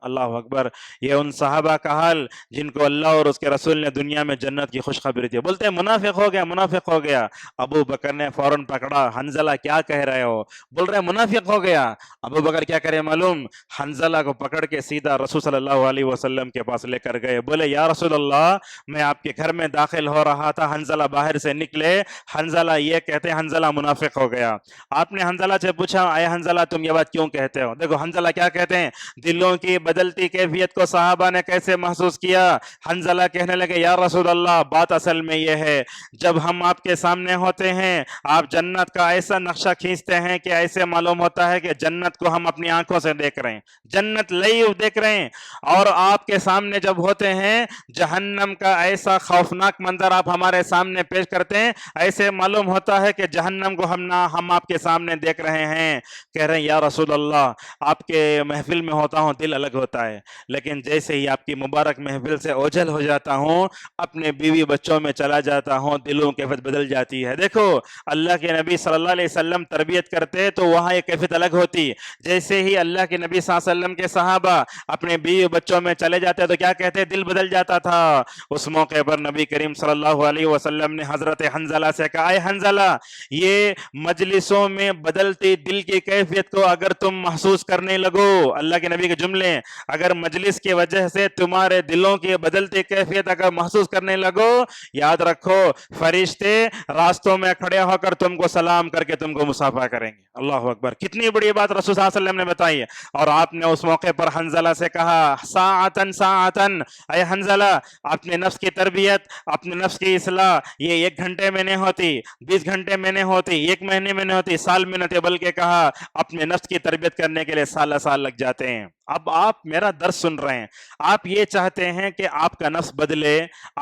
اللہ اکبر۔ یہ ان صحابہ کا حال جن کو اللہ اور اس کے رسول نے دنیا میں جنت کی خوشخبری دی، بولتے ہیں منافق ہو گیا، منافق ہو گیا۔ ابو بکر نے فوراً پکڑا، حنزلہ کیا کہہ رہے ہو؟ بول رہے منافق ہو گیا۔ ابو بکر کیا کرے معلوم؟ حنزلہ کو پکڑ کے سیدھا رسول صلی اللہ علیہ وسلم کے پاس لے کر گئے، بولے یا رسول اللہ میں آپ کے گھر میں داخل ہو رہا تھا، حنزلہ باہر سے نکلے، حنزلہ یہ کہتے ہیں حنزلہ منافق ہو گیا۔ آپ نے حنزلہ سے پوچھا اے حنزلہ تم یہ بات کیوں کہتے ہو؟ دیکھو حنزلہ کیا کہتے ہیں، دلوں کی بدلتی کیفیت کو صحابہ نے کیسے محسوس کیا۔ حنزلہ کہنے لگے یا رسول اللہ بات اصل میں یہ ہے، جب ہم آپ کے سامنے ہوتے ہیں آپ جنت کا ایسا نقشہ کھینچتے ہیں کہ ایسے معلوم ہوتا ہے کہ جنت کو ہم اپنی آنکھوں سے دیکھ رہے ہیں، جنت لائیو دیکھ رہے ہیں، اور آپ کے سامنے جب ہوتے ہیں جہنم کا ایسا خوفناک منظر آپ ہمارے سامنے پیش کرتے ہیں، ایسے معلوم ہوتا ہے کہ جہنم کو ہم آپ کے سامنے دیکھ رہے ہیں۔ کہہ رہے ہیں یا رسول اللہ آپ کے محفل میں ہوتا ہوں دل الگ ہوتا ہے، لیکن جیسے ہی آپ کی مبارک محفل سے اوجھل ہو جاتا ہوں اپنے بیوی بچوں میں چلا جاتا ہوں دلوں کی کیفیت بدل جاتی ہے۔ دیکھو اللہ کے نبی صلی اللہ علیہ وسلم تربیت کرتے تو وہاں ایک کیفیت الگ ہوتی، جیسے ہی اللہ کے نبی صلی اللہ علیہ وسلم کے صحابہ اپنے بیوی بچوں میں چلے جاتے تو کیا کہتے؟ دل بدل جاتا تھا۔ اس موقع پر نبی کریم صلی اللہ علیہ وسلم نے حضرت حنزلہ سے کہا اے حنزلہ یہ مجلسوں میں بدلتی دل کی کیفیت کو اگر تم محسوس کرنے لگو، اللہ کے نبی کے جملے، اگر مجلس کی وجہ سے تمہارے دلوں کی بدلتی کیفیت اگر محسوس کرنے لگو، یاد رکھو فرشتے راستوں میں کھڑے ہو کر تم کو سلام کر کے تم کو مصافحہ کریں گے۔ اللہ اکبر، کتنی بڑی بات رسول صلی اللہ علیہ وسلم نے بتائی ہے۔ اور آپ نے اس موقع پر حنزلہ سے کہا ساعتن ساعتن، اے حنزلہ اپنے نفس کی تربیت، اپنے نفس کی اصلاح یہ 1 گھنٹے میں نہیں ہوتی، 20 گھنٹے میں نہیں ہوتی، 1 مہینے میں نہیں ہوتی، سال میں نہیں ہوتی، بلکہ کہا اپنے نفس کی تربیت کرنے کے لیے سال سال لگ جاتے ہیں۔ اب آپ میرا درس سن رہے ہیں، آپ یہ چاہتے ہیں کہ آپ کا نفس بدلے،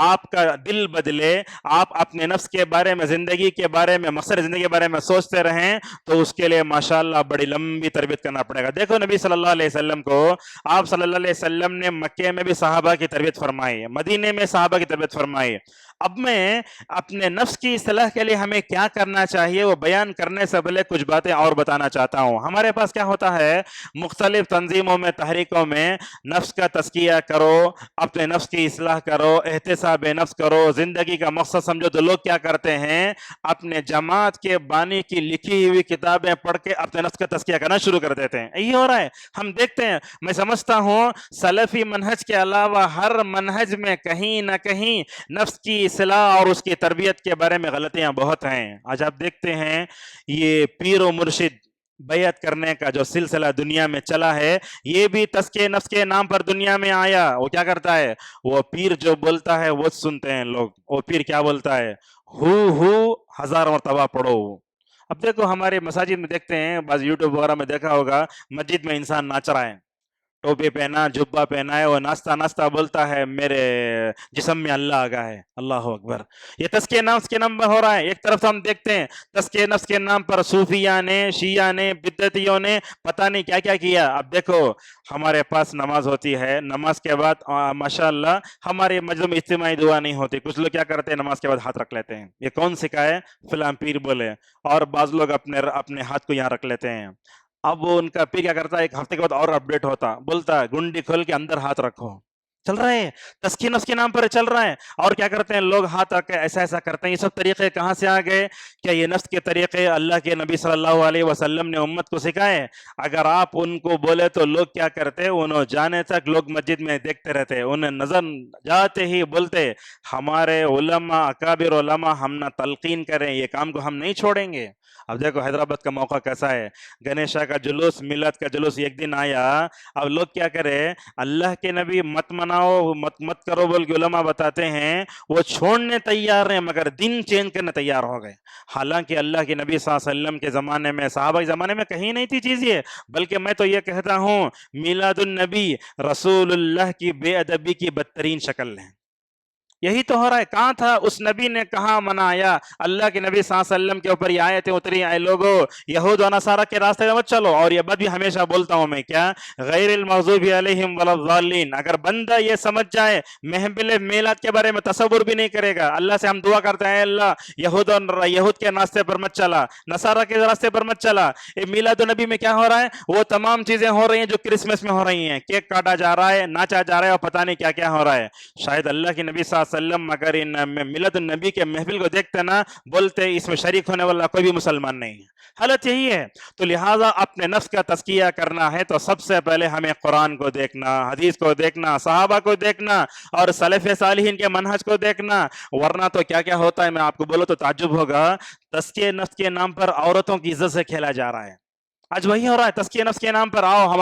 آپ کا دل بدلے، آپ اپنے نفس کے بارے میں، زندگی کے بارے میں، مقصد زندگی کے بارے میں سوچتے رہیں، تو اس کے لیے ماشاءاللہ بڑی لمبی تربیت کرنا پڑے گا۔ دیکھو نبی صلی اللہ علیہ وسلم کو، آپ صلی اللہ علیہ وسلم نے مکے میں بھی صحابہ کی تربیت فرمائی، مدینے میں صحابہ کی تربیت فرمائی۔ اب میں اپنے نفس کی اصلاح کے لیے ہمیں کیا کرنا چاہیے وہ بیان کرنے سے پہلے کچھ باتیں اور بتانا چاہتا ہوں۔ ہمارے پاس کیا ہوتا ہے، مختلف تنظیموں میں، تحریکوں میں نفس کا تزکیہ کرو، اپنے نفس کی اصلاح کرو، احتساب نفس کرو، زندگی کا مقصد سمجھو، تو لوگ کیا کرتے ہیں اپنے جماعت کے بانی کی لکھی ہوئی کتابیں پڑھ کے اپنے نفس کا تزکیہ کرنا شروع کر دیتے ہیں۔ یہی ہو رہا ہے، ہم دیکھتے ہیں۔ میں سمجھتا ہوں سلفی منہج کے علاوہ ہر منہج میں کہیں نہ کہیں نفس کی اصلاح اور اس کی تربیت کے بارے میں غلطیاں بہت ہیں۔ آج آپ دیکھتے ہیں یہ پیر و مرشد بیعت کرنے کا جو سلسلہ دنیا میں چلا ہے، یہ بھی تزکیہ نفس کے نام پر دنیا میں آیا۔ وہ کیا کرتا ہے، وہ پیر جو بولتا ہے وہ سنتے ہیں لوگ، وہ پیر کیا بولتا ہے، ہو 1000 مرتبہ پڑھو۔ اب دیکھو ہمارے مساجد میں دیکھتے ہیں، بعض یوٹیوب وغیرہ میں دیکھا ہوگا، مسجد میں انسان ناچ رہا ہے، ٹوپی پہنا، جبہ پہنا ہے، وہ ناچتا ناچتا بولتا ہے میرے جسم میں اللہ آ گیا ہے۔ اللہ اکبر، یہ تزکیہ نفس کے نام پر ہو رہا ہے۔ ایک طرف ہم دیکھتے ہیں تزکیہ نفس کے نام پر صوفیہ نے، شیعہ نے، بدعتیوں نے پتہ نہیں کیا کیا کیا۔ اب دیکھو ہمارے پاس نماز ہوتی ہے، نماز کے بعد ماشاءاللہ ہمارے مجلس میں اجتماعی دعا نہیں ہوتی، کچھ لوگ کیا کرتے ہیں نماز کے بعد ہاتھ رکھ لیتے ہیں، یہ کون سکھائے، فلاں پیر بولے، اور بعض لوگ اپنے ہاتھ کو یہاں رکھ لیتے ہیں۔ اب وہ ان کا پیر کیا کرتا ہے، 1 ہفتے کے بعد اور اپڈیٹ ہوتا، بولتا ہے گنڈی کھول کے اندر ہاتھ رکھو۔ چل رہے ہیں تزکیہ نفس کے نام پر چل رہا ہے، اور کیا کرتے ہیں لوگ ہاتھ رکھ کے ایسا ایسا کرتے ہیں۔ یہ سب طریقے کہاں سے آ گئے؟ کیا یہ نفس کے طریقے اللہ کے نبی صلی اللہ علیہ وسلم نے امت کو سکھائے؟ اگر آپ ان کو بولے تو لوگ کیا کرتے، انہوں جانے تک لوگ مسجد میں دیکھتے رہتے، انہیں نظر جاتے ہی بولتے ہمارے علماء، اکابر علماء ہم نہ تلقین کریں، یہ کام کو ہم نہیں چھوڑیں گے۔ اب دیکھو حیدرآباد کا موقع کیسا ہے، گنیشا کا جلوس، میلاد کا جلوس ایک دن آیا، اب لوگ کیا کرے، اللہ کے نبی مت مناؤ، مت کرو بول کے علماء بتاتے ہیں، وہ چھوڑنے تیار ہیں مگر دن چینج کرنے تیار ہو گئے۔ حالانکہ اللہ کے نبی صلی اللہ علیہ وسلم کے زمانے میں، صحابہ کے زمانے میں کہیں نہیں تھی چیز یہ، بلکہ میں تو یہ کہتا ہوں میلاد النبی رسول اللہ کی بے ادبی کی بدترین شکل ہے۔ یہی تو ہو رہا ہے. کہاں تھا اس نبی نے, کہاں منایا. اللہ کے نبی صلی اللہ علیہ وسلم کے اوپر یہ آیتیں اتری, اے لوگو یہود و نصارہ کے راستے میں مت چلو. اور یہ بات بھی ہمیشہ بولتا ہوں میں, کیا غیر المغضوب علیہم ولا الضالین. اگر بندہ یہ سمجھ جائے, محفل میلاد کے بارے میں تصور بھی نہیں کرے گا. اللہ سے ہم دعا کرتے ہیں, اللہ یہود کے راستے پر مت چلا, نصارہ کے راستے پر مت چلا. میلاد النبی میں کیا ہو رہا ہے, وہ تمام چیزیں ہو رہی ہیں جو کرسمس میں ہو رہی ہیں. کیک کاٹا جا رہا ہے, ناچا جا رہا ہے, اور پتہ نہیں کیا کیا ہو رہا ہے. شاید اللہ کے نبی صلی اللہ علیہ وسلم اگر ان میلاد النبی کے محفل کو دیکھتے نا, بولتے اس میں شریک ہونے والا کوئی بھی مسلمان نہیں ہے. حالت یہی ہے. تو لہٰذا اپنے نفس کا تزکیہ کرنا ہے تو سب سے پہلے ہمیں قرآن کو دیکھنا, حدیث کو دیکھنا, صحابہ کو دیکھنا, اور سلف صالحین کے منہج کو دیکھنا. ورنہ تو کیا کیا ہوتا ہے, میں آپ کو بولوں تو تعجب ہوگا. تزکیہ نفس کے نام پر عورتوں کی عزت سے کھیلا جا رہا ہے. آج وہی ہو رہا ہے. تزکیہ نفس کے نام پر آؤ, ہم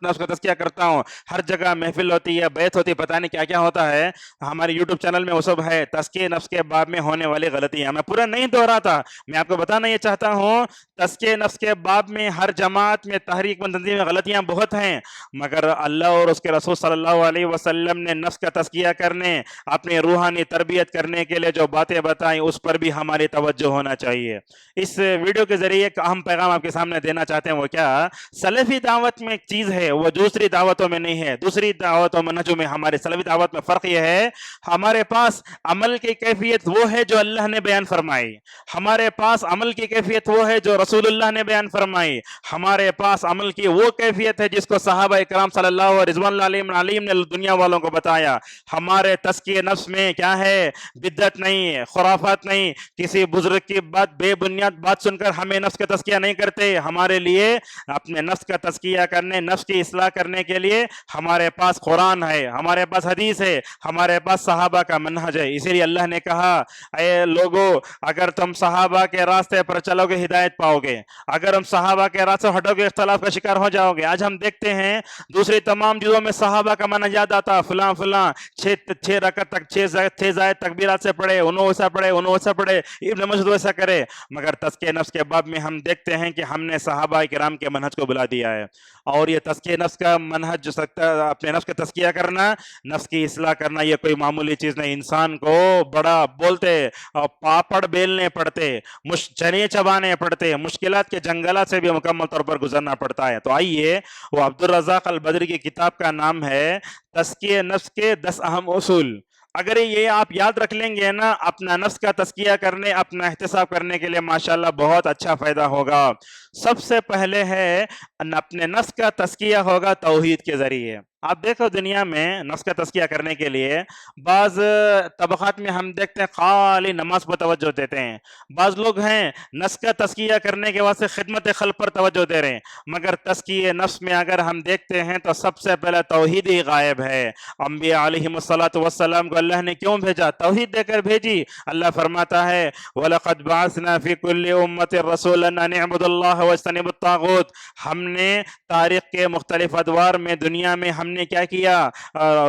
نفس کا تزکیہ کرتا ہوں, ہر جگہ محفل ہوتی ہے, بیعت ہوتی ہے, پتہ نہیں کیا کیا ہوتا ہے. ہمارے یوٹیوب چینل میں وہ سب ہے, تزکیہ نفس کے باب میں ہونے والی غلطیاں. میں پورا نہیں دہراتا, میں آپ کو بتانا یہ چاہتا ہوں, تزکیہ نفس کے باب میں ہر جماعت میں, تحریک تنظیم میں غلطیاں بہت ہیں. مگر اللہ اور اس کے رسول صلی اللہ علیہ وسلم نے نفس کا تزکیہ کرنے, اپنی روحانی تربیت کرنے کے لیے جو باتیں بتائیں, اس پر بھی ہماری توجہ ہونا چاہیے. اس ویڈیو کے ذریعے ایک اہم پیغام آپ کے سامنے دینا چاہتے ہیں. وہ کیا, سلفی دعوت میں ایک چیز ہے, وہ دوسری دعوتوں میں نہیں ہے. دوسری دعوتوں منہجوں میں ہمارے سلفی دعوت میں فرق یہ ہے, ہمارے پاس عمل کی کیفیت وہ ہے جو اللہ نے بیان فرمائی. ہمارے پاس عمل کی کیفیت وہ ہے جو رسول اللہ نے بیان فرمائی. ہمارے پاس عمل کی وہ کیفیت ہے جس کو صحابہ کرام صلی اللہ علیہ رضوان اللہ علیہم نے دنیا والوں کو بتایا. ہمارے تزکیہ نفس میں کیا ہے, بدعت نہیں, خرافات نہیں. کسی بزرگ کی بات, بے بنیاد بات سن کر ہمیں نفس کا تزکیہ نہیں کرتے. ہمارے لیے اپنے نفس کا تزکیہ کرنے, نفس کی اصلاح کرنے کے لیے ہمارے پاس قرآن ہے, ہمارے پاس حدیث ہے, ہمارے پاس صحابہ کا منہج ہے. اسی لیے اللہ نے کہا, اے لوگو اگر تم صحابہ کے راستے پر چلو گے ہدایت پاؤ گے, اگر ہم صحابہ کے راستے ہٹو گے اختلاف کا شکار ہو جاؤ گے. آج ہم دیکھتے ہیں دوسری تمام چیزوں میں صحابہ کا منہج یاد آتا, فلاں فلاں 6 رکعت تک 6 زائد تکبیرات سے پڑھے, انہوں ایسا پڑھے, انہوں ایسا پڑھے, ابن مسعود ایسا کرے. مگر تزکیہ نفس کے باب میں ہم دیکھتے ہیں کہ ہم نے صحابہ کرام کے منہج کو بلا دیا ہے. اور یہ تزکیہ نفس کا منہج جو اپنے نفس کا تزکیہ کرنا, نفس کی اصلاح کرنا, یہ کوئی معمولی چیز نہیں. انسان کو بڑا بولتے, پاپڑ بیلنے پڑتے, چنے چبانے پڑتے, مشکلات کے جنگلات سے بھی مکمل طور پر گزرنا پڑتا ہے. تو آئیے, وہ عبدالرزاق البدری کی کتاب کا نام ہے تزکیہ نفس کے 10 اہم اصول. اگر یہ آپ یاد رکھ لیں گے نا, اپنا نفس کا تزکیہ کرنے, اپنا احتساب کرنے کے لیے ماشاءاللہ بہت اچھا فائدہ ہوگا. سب سے پہلے ہے اپنے نفس کا تزکیہ ہوگا توحید کے ذریعے. آپ دیکھو دنیا میں نفس کا تزکیہ کرنے کے لیے بعض طبقات میں ہم دیکھتے ہیں خالی نماز پر توجہ دیتے ہیں. بعض لوگ ہیں نفس کا تزکیہ کرنے کے واسطے خدمت خلق پر توجہ دے رہے ہیں. مگر تزکیہ نفس میں اگر ہم دیکھتے ہیں تو سب سے پہلے توحید ہی غائب ہے. انبیاء علیہم الصلوۃ والسلام کو اللہ نے کیوں بھیجا؟ توحید دے کر بھیجی. اللہ فرماتا ہے وَلَقَدْ بَعَثْنَا فِي كُلِّ أُمَّةٍ رَسُولًا أَنِ اعْبُدُوا اللَّهَ وَاجْتَنِبُوا الطَّاغُوتَ. ہم نے تاریخ کے مختلف ادوار میں دنیا میں ہم نے کیا کیا؟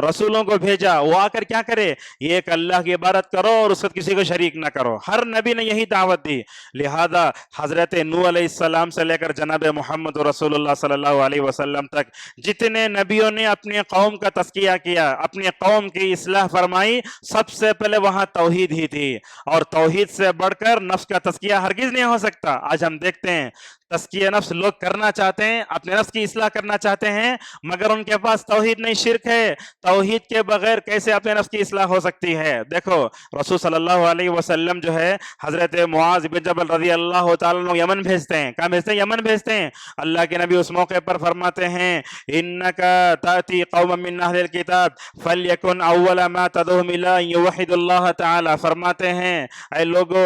رسولوں کو بھیجا. وہ آ کر کیا کرے؟ یہ کہ اللہ کی عبادت کرو اور اس وقت کسی کو شریک نہ کرو. ہر نبی نے یہی دعوت دی. لہذا حضرت نوح علیہ السلام سے لے کر جناب محمد رسول اللہ صلی اللہ علیہ وسلم تک جتنے نبیوں نے اپنی قوم کا تزکیہ کیا, اپنی قوم کی اصلاح فرمائی, سب سے پہلے وہاں توحید ہی تھی. اور توحید سے بڑھ کر نفس کا تزکیہ ہرگز نہیں ہو سکتا. آج ہم دیکھتے ہیں تزکیہ نفس لوگ کرنا چاہتے ہیں, اپنے نفس کی اصلاح کرنا چاہتے ہیں, مگر ان کے پاس توحید نہیں, شرک ہے. توحید کے بغیر کیسے اپنے نفس کی اصلاح ہو سکتی ہے؟ دیکھو رسول صلی اللہ علیہ وسلم جو ہے حضرت معاذ بن جبل رضی اللہ تعالیٰ عنہ یمن بھیجتے ہیں. کہاں بھیجتے ہیں؟ یمن بھیجتے ہیں. اللہ کے نبی اس موقع پر فرماتے ہیں انَّكَ تَأْتِي قَوْمًا مِّنْ أَهْلِ الْكِتَابِ فَلْيَكُنْ أَوَّلَ مَا تَدْعُوهُمْ إِلَىٰ أَن يُوَحِّدُوا اللَّهَ تعالیٰ. فرماتے ہیں اے لوگو,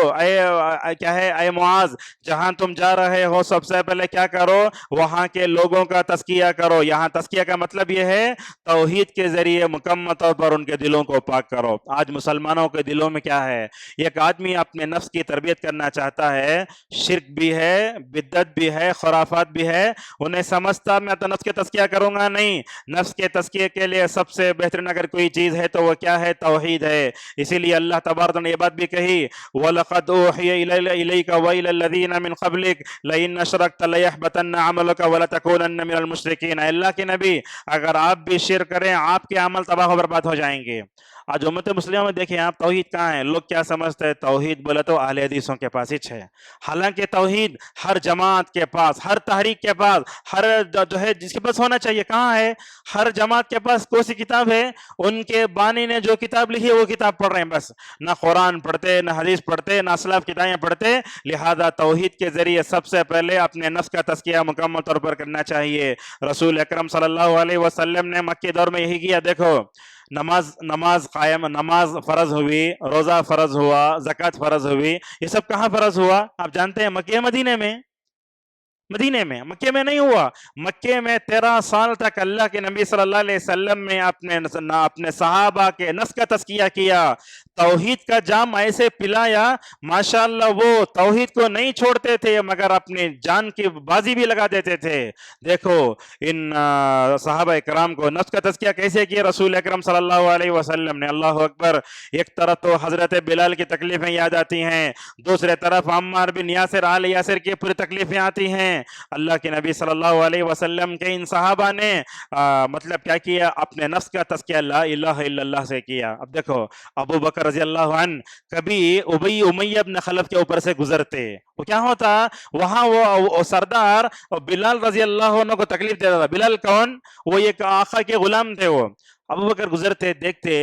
کیا ہے, اے معاذ, جہاں تم جا رہے ہو سب سے پہلے کیا کرو؟ وہاں کے لوگوں کا تزکیہ کرو. یہاں تزکیہ کا مطلب یہ ہے توحید کے ذریعے مکمل طور پر ان کے دلوں کو پاک کرو. آج مسلمانوں کے دلوں میں کیا ہے؟ ایک آدمی اپنے نفس کی تربیت کرنا چاہتا ہے, شرک بھی ہے, بدعت بھی ہے, خرافات بھی ہے, انہیں سمجھتا میں تو نفس کے تزکیہ کروں گا. نہیں, نفس کے تزکیے کے لیے سب سے بہترین اگر کوئی چیز ہے تو وہ کیا ہے؟ توحید ہے. اسی لیے اللہ تبارک نے یہ بات بھی کہی وَلَقَدْ أُوحِيَ إِلَيْكَ وَإِلَى الَّذِينَ مِنْ قَبْلِكَ لَئِنْ أَشْرَكْتَ لَيَحْبَطَنَّ عَمَلُكَ وَلَتَكُونَنَّ مِنَ الْمُشْرِكِينَ. اللہ کے نبی, اگر آپ بھی شرک کریں آپ کے عمل تباہ و برباد ہو جائیں گے. آج امت مسلمہ میں دیکھیں آپ توحید کہاں ہے؟ لوگ کیا سمجھتے ہیں توحید بولے تو اہل حدیثوں کے پاس ہی ہے، حالانکہ توحید ہر جماعت کے پاس، ہر تحریک کے پاس، ہر جو ہے جس کے پاس ہونا چاہیے، کہاں ہے؟ ہر جماعت کے پاس کون سی کتاب ہے؟ ان کے بانی نے جو کتاب لکھی ہے وہ کتاب پڑھ رہے ہیں بس، نہ قرآن پڑھتے، نہ حدیث پڑھتے، نہ اسلاف کتابیں پڑھتے۔ لہذا توحید کے ذریعے سب سے پہلے اپنے نفس کا تزکیہ مکمل طور پر کرنا چاہیے۔ رسول اکرم صلی اللہ علیہ وسلم نے مکی دور میں یہی کیا۔ دیکھو نماز فرض ہوئی، روزہ فرض ہوا، زکوٰۃ فرض ہوئی، یہ سب کہاں فرض ہوا؟ آپ جانتے ہیں مکہ مدینے میں؟ مدینے میں، مکے میں نہیں ہوا۔ مکے میں 13 سال تک اللہ کے نبی صلی اللہ علیہ وسلم نے اپنے صحابہ کے نفس کا تزکیہ کیا، توحید کا جام ایسے پلایا، ماشاءاللہ وہ توحید کو نہیں چھوڑتے تھے مگر اپنی جان کی بازی بھی لگا دیتے تھے۔ دیکھو ان صحابہ اکرام کو نفس کا تزکیہ کیسے کیا رسول اکرم صلی اللہ علیہ وسلم نے؟ اللہ اکبر! ایک طرف تو حضرت بلال کی تکلیفیں یاد آتی ہیں، دوسرے طرف عمار بن یاسر آل یاسر کی پوری تکلیفیں آتی ہیں۔ اللہ کے نبی صلی اللہ علیہ وسلم کے ان صحابہ نے مطلب کیا کیا؟ اپنے نفس کا تزکیہ لا الہ الا اللہ سے کیا۔ اب دیکھو ابو بکر رضی اللہ عنہ کبھی ابی امیہ بن خلف کے اوپر سے گزرتے، وہ کیا ہوتا؟ وہاں وہ سردار بلال رضی اللہ عنہ کو تکلیف دیتا تھا۔ بلال کون؟ وہ ایک آقا کے غلام تھے۔ وہ ابو بکر گزرتے، دیکھتے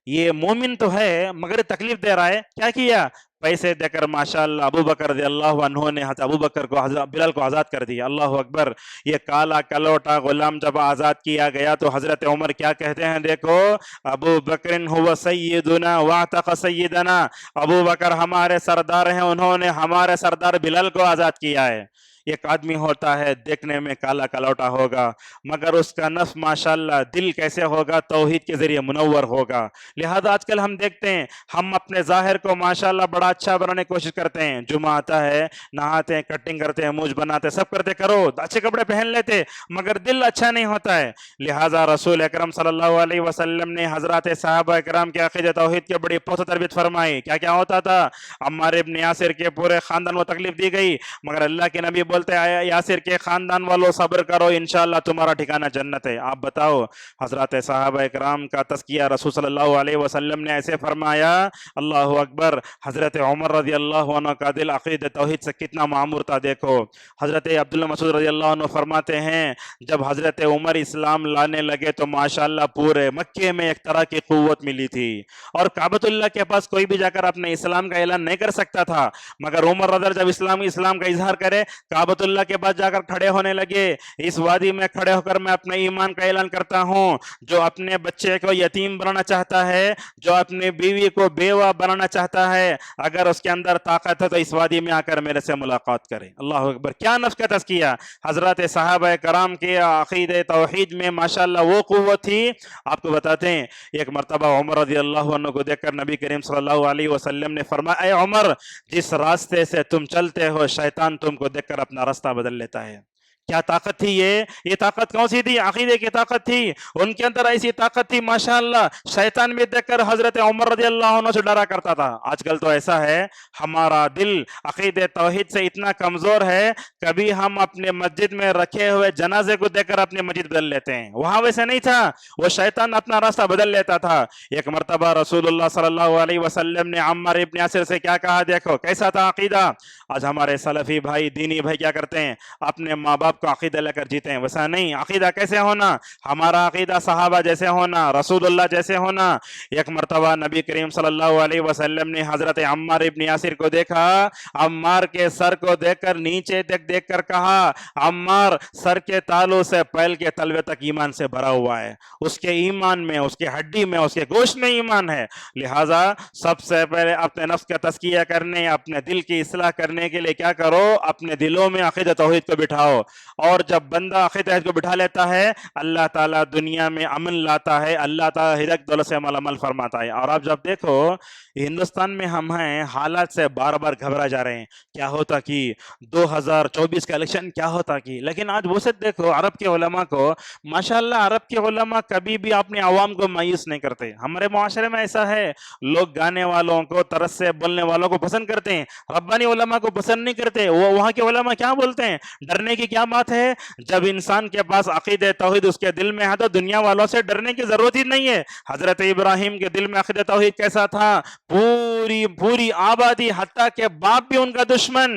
یہ مومن تو ہے مگر تکلیف دے رہا ہے، کیا کیا؟ پیسے دے کر ماشاءاللہ ابو بکر رضی اللہ عنہ نے ابو بکر کو بلال کو آزاد کر دیا۔ اللہ اکبر! یہ کالا کلوٹا غلام جب آزاد کیا گیا تو حضرت عمر کیا کہتے ہیں؟ دیکھو ابو بکر هو سیدنا واعتق سیدنا، ابو بکر ہمارے سردار ہیں، انہوں نے ہمارے سردار بلال کو آزاد کیا ہے۔ ایک آدمی ہوتا ہے دیکھنے میں کالا کلوٹا ہوگا مگر اس کا نفس ماشاءاللہ دل کیسے ہوگا؟ توحید کے ذریعے منور ہوگا۔ لہذا آج کل ہم دیکھتے ہیں ہم اپنے ظاہر کو ماشاءاللہ بڑا اچھا بنانے کی کوشش کرتے ہیں، جمعہ آتا ہے نہاتے ہیں، کٹنگ کرتے ہیں، مونچھ بناتے ہیں، سب کرتے، کرو اچھے کپڑے پہن لیتے مگر دل اچھا نہیں ہوتا ہے۔ لہذا رسول اکرم صلی اللہ علیہ وسلم نے حضرات صحابہ اکرام کے عقیدہ توحید کے بڑی پختہ تربیت فرمائی۔ کیا کیا ہوتا تھا؟ عمار ابن یاسر کے پورے خاندان کو تکلیف دی گئی مگر اللہ کے نبی بولتے یاسر کے خاندان والوں صبر کرو، انشاءاللہ تمہارا ٹھکانہ جنت ہے۔ آپ بتاؤ حضرات صحابہ اکرام کا تزکیہ رسول صلی اللہ علیہ وسلم نے ایسے فرمایا، اللہ اکبر! حضرت عمر رضی اللہ عنہ کا دل عقید توحید سے کتنا معمور تھا۔ دیکھو حضرت عبداللہ مسعود رضی اللہ عنہ فرماتے ہیں جب حضرت عمر اسلام لانے لگے تو ماشاءاللہ پورے مکے میں ایک طرح کی قوت ملی تھی اور کعبۃ اللہ کے پاس کوئی بھی جا کر اپنے اسلام کا اعلان نہیں کر سکتا تھا مگر عمر رضی اللہ جب اسلام کا اظہار کرے کعبۃ اللہ کے پاس جا کر کھڑے ہونے لگے، اس وادی میں کھڑے ہو کر میں اپنے ایمان کا اعلان کرتا ہوں، جو اپنے بچے کو یتیم بنانا چاہتا ہے، جو اپنی بیوی کو بیوہ بنانا چاہتا ہے، اگر اس کے اندر طاقت ہے تو اس وادی میں آ کر میرے سے ملاقات کرے۔ اللہ اکبر! کیا نفس کا تزکیہ! حضرات صحابہ کرام کے عقید توحید میں ماشاءاللہ وہ قوت تھی۔ آپ کو بتاتے ہیں ایک مرتبہ عمر رضی اللہ عنہ کو دیکھ کر نبی کریم صلی اللہ علیہ وسلم نے فرمایا، اے عمر جس راستے سے تم چلتے ہو شیطان تم کو دیکھ کر اپنا راستہ بدل لیتا ہے۔ کیا طاقت تھی یہ طاقت کون سی تھی؟ عقیدے کی طاقت تھی، ان کے اندر ایسی طاقت تھی ماشاءاللہ شیطان بھی دیکھ کر حضرت عمر رضی اللہ عنہ سے ڈرا کرتا تھا۔ آج کل تو ایسا ہے ہمارا دل عقیدے توحید سے اتنا کمزور ہے، کبھی ہم اپنے مسجد میں رکھے ہوئے جنازے کو دیکھ کر اپنی مسجد بدل لیتے ہیں، وہاں ویسے نہیں تھا، وہ شیطان اپنا راستہ بدل لیتا تھا۔ ایک مرتبہ رسول اللہ صلی اللہ علیہ وسلم نے عمار ابن یاسر سے کیا کہا؟ دیکھو کیسا تھا عقیدہ۔ آج ہمارے سلفی بھائی دینی بھائی کیا کرتے ہیں؟ اپنے ماں باپ کو عقیدہ لے کر جیتے ہیں، ویسا نہیں۔ عقیدہ کیسے ہونا؟ ہمارا عقیدہ صحابہ جیسے ہونا، رسول اللہ جیسے ہونا۔ ایک مرتبہ نبی کریم صلی اللہ علیہ وسلم نے حضرت عمار ابن یاسر کو دیکھا، عمار کے سر کو دیکھ کر نیچے دیکھ کر کہا، عمار سر کے تالوں سے پیل کے تلوے تک ایمان سے بھرا ہوا ہے، اس کے ایمان میں، اس کے ہڈی میں، اس کے گوشت میں ایمان ہے۔ لہٰذا سب سے پہلے اپنے نفس کا تزکیہ کرنے، اپنے دل کی اصلاح کرنے کے لیے کیا کرو؟ اپنے دلوں میں عقیدہ توحید کو بٹھاؤ، اور جب بندہ عقیدہ توحید کو بٹھا لیتا ہے اللہ تعالیٰ دنیا میں امن لاتا ہے، اللہ تعالیٰ ہدایت دولت سے عمل فرماتا ہے۔ اور آپ جب دیکھو ہندوستان میں ہم ہیں حالات سے بار بار گھبرا جا رہے ہیں، کیا ہوتا کہ 2024 کا الیکشن کیا ہوتا کہ، لیکن آج وہ سے دیکھو عرب کے علماء کو، ماشاءاللہ عرب کے علماء کبھی بھی اپنے عوام کو مایوس نہیں کرتے۔ ہمارے معاشرے میں ایسا ہے لوگ گانے والوں کو، طرز سے بولنے والوں کو پسند کرتے ہیں، ربانی علماء کو پسند نہیں کرتے۔ وہ وہاں کے علماء کیا بولتے ہیں؟ ڈرنے کی کیا بات ہے، جب انسان کے پاس عقید توحید اس کے دل میں ہے تو دنیا والوں سے ڈرنے کی ضرورت ہی نہیں ہے۔ حضرت ابراہیم کے دل میں عقید توحید کیسا تھا؟ پوری آبادی حتیٰ کہ باپ بھی ان کا دشمن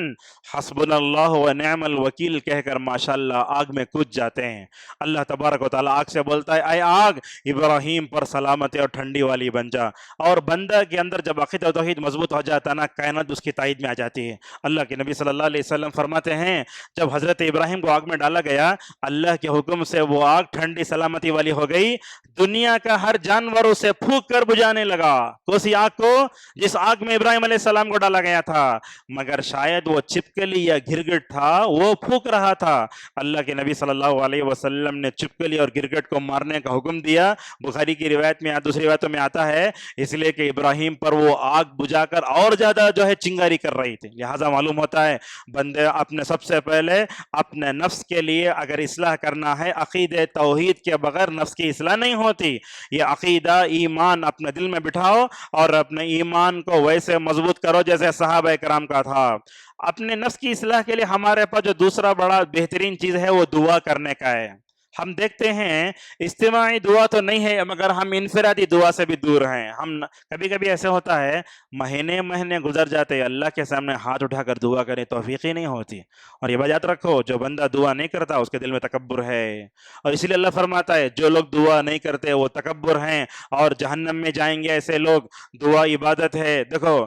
حسبنا اللہ و نعم الوکیل کہہ کر ماشاءاللہ آگ میں کود جاتے ہیں۔ اللہ تبارک و تعالیٰ آگ سے بولتا ہے اے آگ ابراہیم پر سلامتی اور ٹھنڈی والی بن جا، اور بندہ کے اندر جب عقیدہ و توحید مضبوط ہو جاتا نا، کائنات اس کی تائید میں آ جاتی ہے۔ اللہ کے نبی صلی اللہ علیہ وسلم فرماتے ہیں جب حضرت ابراہیم کو آگ میں ڈالا گیا، اللہ کے حکم سے وہ آگ ٹھنڈی سلامتی والی ہو گئی، دنیا کا ہر جانور اسے پھونک کر بجھانے لگا، کوسی آگ کو جس آگ میں ابراہیم علیہ السلام کو ڈالا گیا تھا، مگر شاید وہ چھپکلی یا گرگٹ تھا وہ پھونک رہا تھا۔ اللہ کے نبی صلی اللہ علیہ وسلم نے چھپکلی اور گرگٹ کو مارنے کا حکم دیا، بخاری کی روایت میں دوسری روایتوں میں آتا ہے اس لیے کہ ابراہیم پر وہ آگ بجھا کر اور زیادہ جو ہے چنگاری کر رہی تھی۔ لہٰذا معلوم ہوتا ہے بندے اپنے سب سے پہلے اپنے نفس کے لیے اگر اصلاح کرنا ہے، عقید توحید کے بغیر نفس کی اصلاح نہیں ہوتی۔ یہ عقیدہ ایمان اپنے دل میں بٹھاؤ اور اپنے ایمان کو ویسے مضبوط کرو جیسے صحابہ کرام کا تھا۔ اپنے نفس کی اصلاح کے لیے ہمارے پاس جو دوسرا بڑا بہترین چیز ہے وہ دعا کرنے کا ہے۔ ہم دیکھتے ہیں اجتماعی دعا تو نہیں ہے مگر ہم انفرادی دعا سے بھی دور ہیں۔ ہم کبھی کبھی ایسے ہوتا ہے مہینے گزر جاتے ہیں، اللہ کے سامنے ہاتھ اٹھا کر دعا کریں توفیق ہی نہیں ہوتی۔ اور یہ بات یاد رکھو، جو بندہ دعا نہیں کرتا اس کے دل میں تکبر ہے، اور اسی لیے اللہ فرماتا ہے جو لوگ دعا نہیں کرتے وہ تکبر ہیں اور جہنم میں جائیں گے ایسے لوگ۔ دعا عبادت ہے۔ دیکھو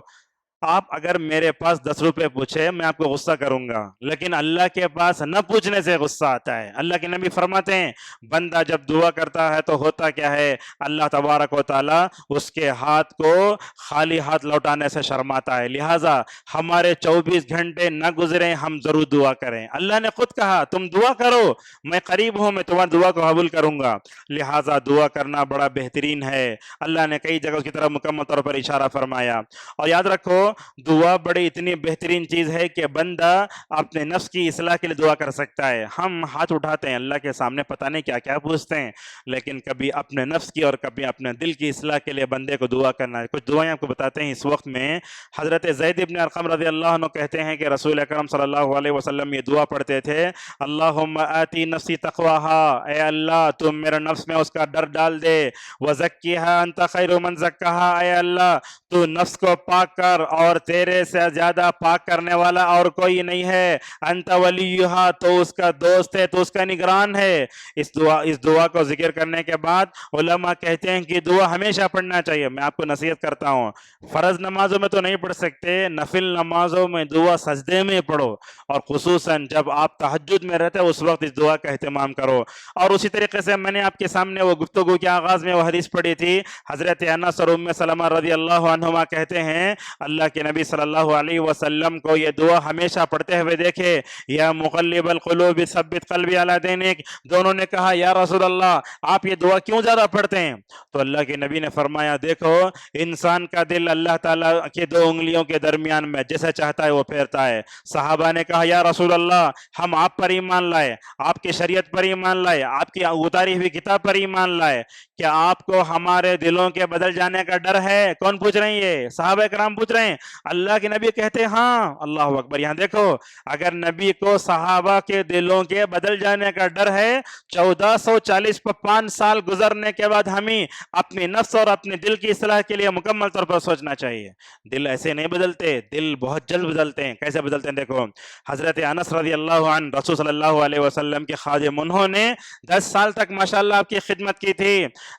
آپ اگر میرے پاس 10 روپے پوچھے میں آپ کو غصہ کروں گا، لیکن اللہ کے پاس نہ پوچھنے سے غصہ آتا ہے۔ اللہ کے نبی فرماتے ہیں بندہ جب دعا کرتا ہے تو ہوتا کیا ہے، اللہ تبارک و تعالیٰ اس کے ہاتھ کو خالی ہاتھ لوٹانے سے شرماتا ہے۔ لہٰذا ہمارے 24 گھنٹے نہ گزریں ہم ضرور دعا کریں۔ اللہ نے خود کہا تم دعا کرو، میں قریب ہوں، میں تمہاری دعا کو قبول کروں گا۔ لہٰذا دعا کرنا بڑا بہترین ہے۔ اللہ نے کئی جگہ اس کی طرف مکمل طور پر اشارہ فرمایا۔ اور یاد رکھو دعا بڑی اتنی بہترین چیز ہے کہ بندہ اپنے نفس کی اصلاح کے لیے دعا کر سکتا ہے۔ ہم ہاتھ اٹھاتے ہیں اللہ کے سامنے پتہ نہیں کیا کیا پوچھتے ہیں، لیکن کبھی اپنے نفس کی اور کبھی اپنے دل کی اصلاح کے لیے بندے کو دعا کرنا ہے۔ کچھ دعائیں آپ کو بتاتے ہیں اس وقت میں۔ حضرت زید بن ارقم رضی اللہ عنہ کہتے ہیں کہ رسول اکرم صلی اللہ علیہ وسلم یہ دعا پڑھتے تھے اللہم آتی نفسی تقواہا، اے اللہ تم میرے نفس میں اس کا ڈر ڈال دے، وزکیہا انت خیر من زکاہا، اے اللہ تو نفس کو پاک کر اور تیرے سے زیادہ پاک کرنے والا اور کوئی نہیں ہے، انت ولیہا تو اس کا دوست ہے، تو اس کا نگران ہے۔ اس دعا کو ذکر کرنے کے بعد علماء کہتے ہیں کہ دعا ہمیشہ پڑھنا چاہیے۔ میں آپ کو نصیحت کرتا ہوں فرض نمازوں میں تو نہیں پڑھ سکتے، نفل نمازوں میں دعا سجدے میں پڑھو، اور خصوصاً جب آپ تہجد میں رہتے اس وقت اس دعا کا اہتمام کرو۔ اور اسی طریقے سے میں نے آپ کے سامنے وہ گفتگو کے آغاز میں وہ حدیث پڑھی تھی، حضرت انس اور ام سلمہ رضی اللہ عنہما کہتے ہیں اللہ کے نبی صلی اللہ علیہ وسلم کو یہ دعا ہمیشہ پڑھتے ہوئے دیکھے، یا مقلب القلوب ثبت قلبی علی دینک۔ دونوں نے کہا یا رسول اللہ آپ یہ دعا کیوں زیادہ پڑھتے ہیں؟ تو اللہ کے نبی نے فرمایا دیکھو انسان کا دل اللہ تعالیٰ کی 2 انگلیوں کے درمیان میں جیسے چاہتا ہے وہ پھیرتا ہے۔ صحابہ نے کہا یا رسول اللہ ہم آپ پر ایمان لائے، آپ کی شریعت پر ایمان لائے، آپ کی اتاری ہوئی کتاب پر ایمان لائے، کیا آپ کو ہمارے دلوں کے بدل جانے کا ڈر ہے؟ کون پوچھ رہے ہیں؟ یہ صحابہ کرام پوچھ رہے ہیں۔ اللہ کے نبی کہتے ہیں ہاں۔ اللہ اکبر۔ یہاں دیکھو اگر نبی کو صحابہ کے دلوں کے بدل جانے کا ڈر ہے، 1445 سال گزرنے کے بعد ہمیں اپنی نفس اور اپنے دل کی اصلاح کے لیے مکمل طور پر سوچنا چاہیے۔ دل ایسے نہیں بدلتے، دل بہت جلد بدلتے ہیں۔ کیسے بدلتے ہیں دیکھو، حضرت انس رضی اللہ عنہ رسول صلی اللہ علیہ وسلم کے خادم، انہوں نے 10 سال تک ماشاءاللہ آپ کی خدمت کی تھی۔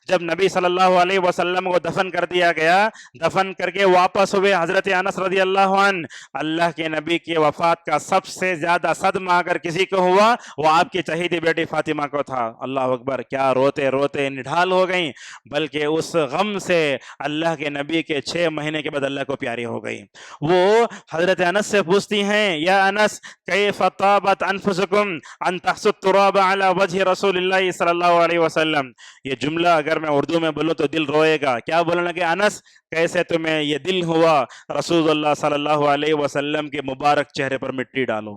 جب نبی صلی اللہ علیہ وسلم کو دفن کر دیا گیا، دفن کر کے واپس ہوئے حضرت انس رضی اللہ عنہ، اللہ کے نبی کی وفات کا سب سے زیادہ صدمہ اگر کسی کو ہوا وہ آپ کی چہیتی بیٹی فاطمہ کو تھا۔ اللہ اکبر، کیا روتے روتے نڈھال ہو گئیں، بلکہ اس غم سے اللہ کے نبی کے 6 مہینے کے بعد اللہ کو پیاری ہو گئی۔ وہ حضرت انس سے پوچھتی ہیں یا انس کیف طابت انفسکم ان تحسوا التراب علی وجہ رسول اللہ صلی اللہ علیہ وسلم۔ یہ جملہ اگر میں اردو میں بولوں تو دل روئے گا۔ کیا بولنے لگے انس کیسے تمہیں یہ دل ہوا رسول اللہ صلی اللہ علیہ وسلم کے مبارک چہرے پر مٹی ڈالو؟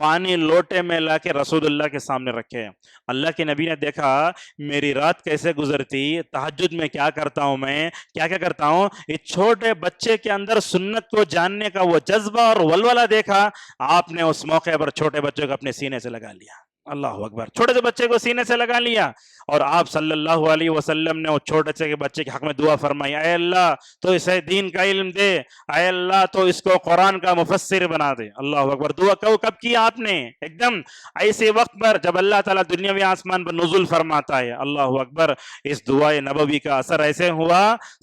پانی لوٹے میں لا کے رسول اللہ کے سامنے رکھے۔ اللہ کے نبی نے دیکھا میری رات کیسے گزرتی، تہجد میں کیا کرتا ہوں، میں کیا کیا کرتا ہوں، اس چھوٹے بچے کے اندر سنت کو جاننے کا وہ جذبہ اور ولولہ دیکھا، آپ نے اس موقع پر چھوٹے بچے کو اپنے سینے سے لگا لیا۔ اللہ اکبر، چھوٹے سے بچے کو سینے سے لگا لیا، اور آپ صلی اللہ علیہ وسلم نے اس چھوٹے سے بچے کے حق میں دعا فرمائی، اے اللہ تو اسے دین کا علم دے، اے اللہ تو اس کو قرآن کا مفسر بنا دے۔ اللہ اکبر، دعا کب کیا آپ نے؟ ایک دم ایسے وقت پر جب اللہ تعالیٰ دنیاوی آسمان پر نزول فرماتا ہے۔ اللہ اکبر، اس دعائے نبوی کا اثر ایسے ہوا،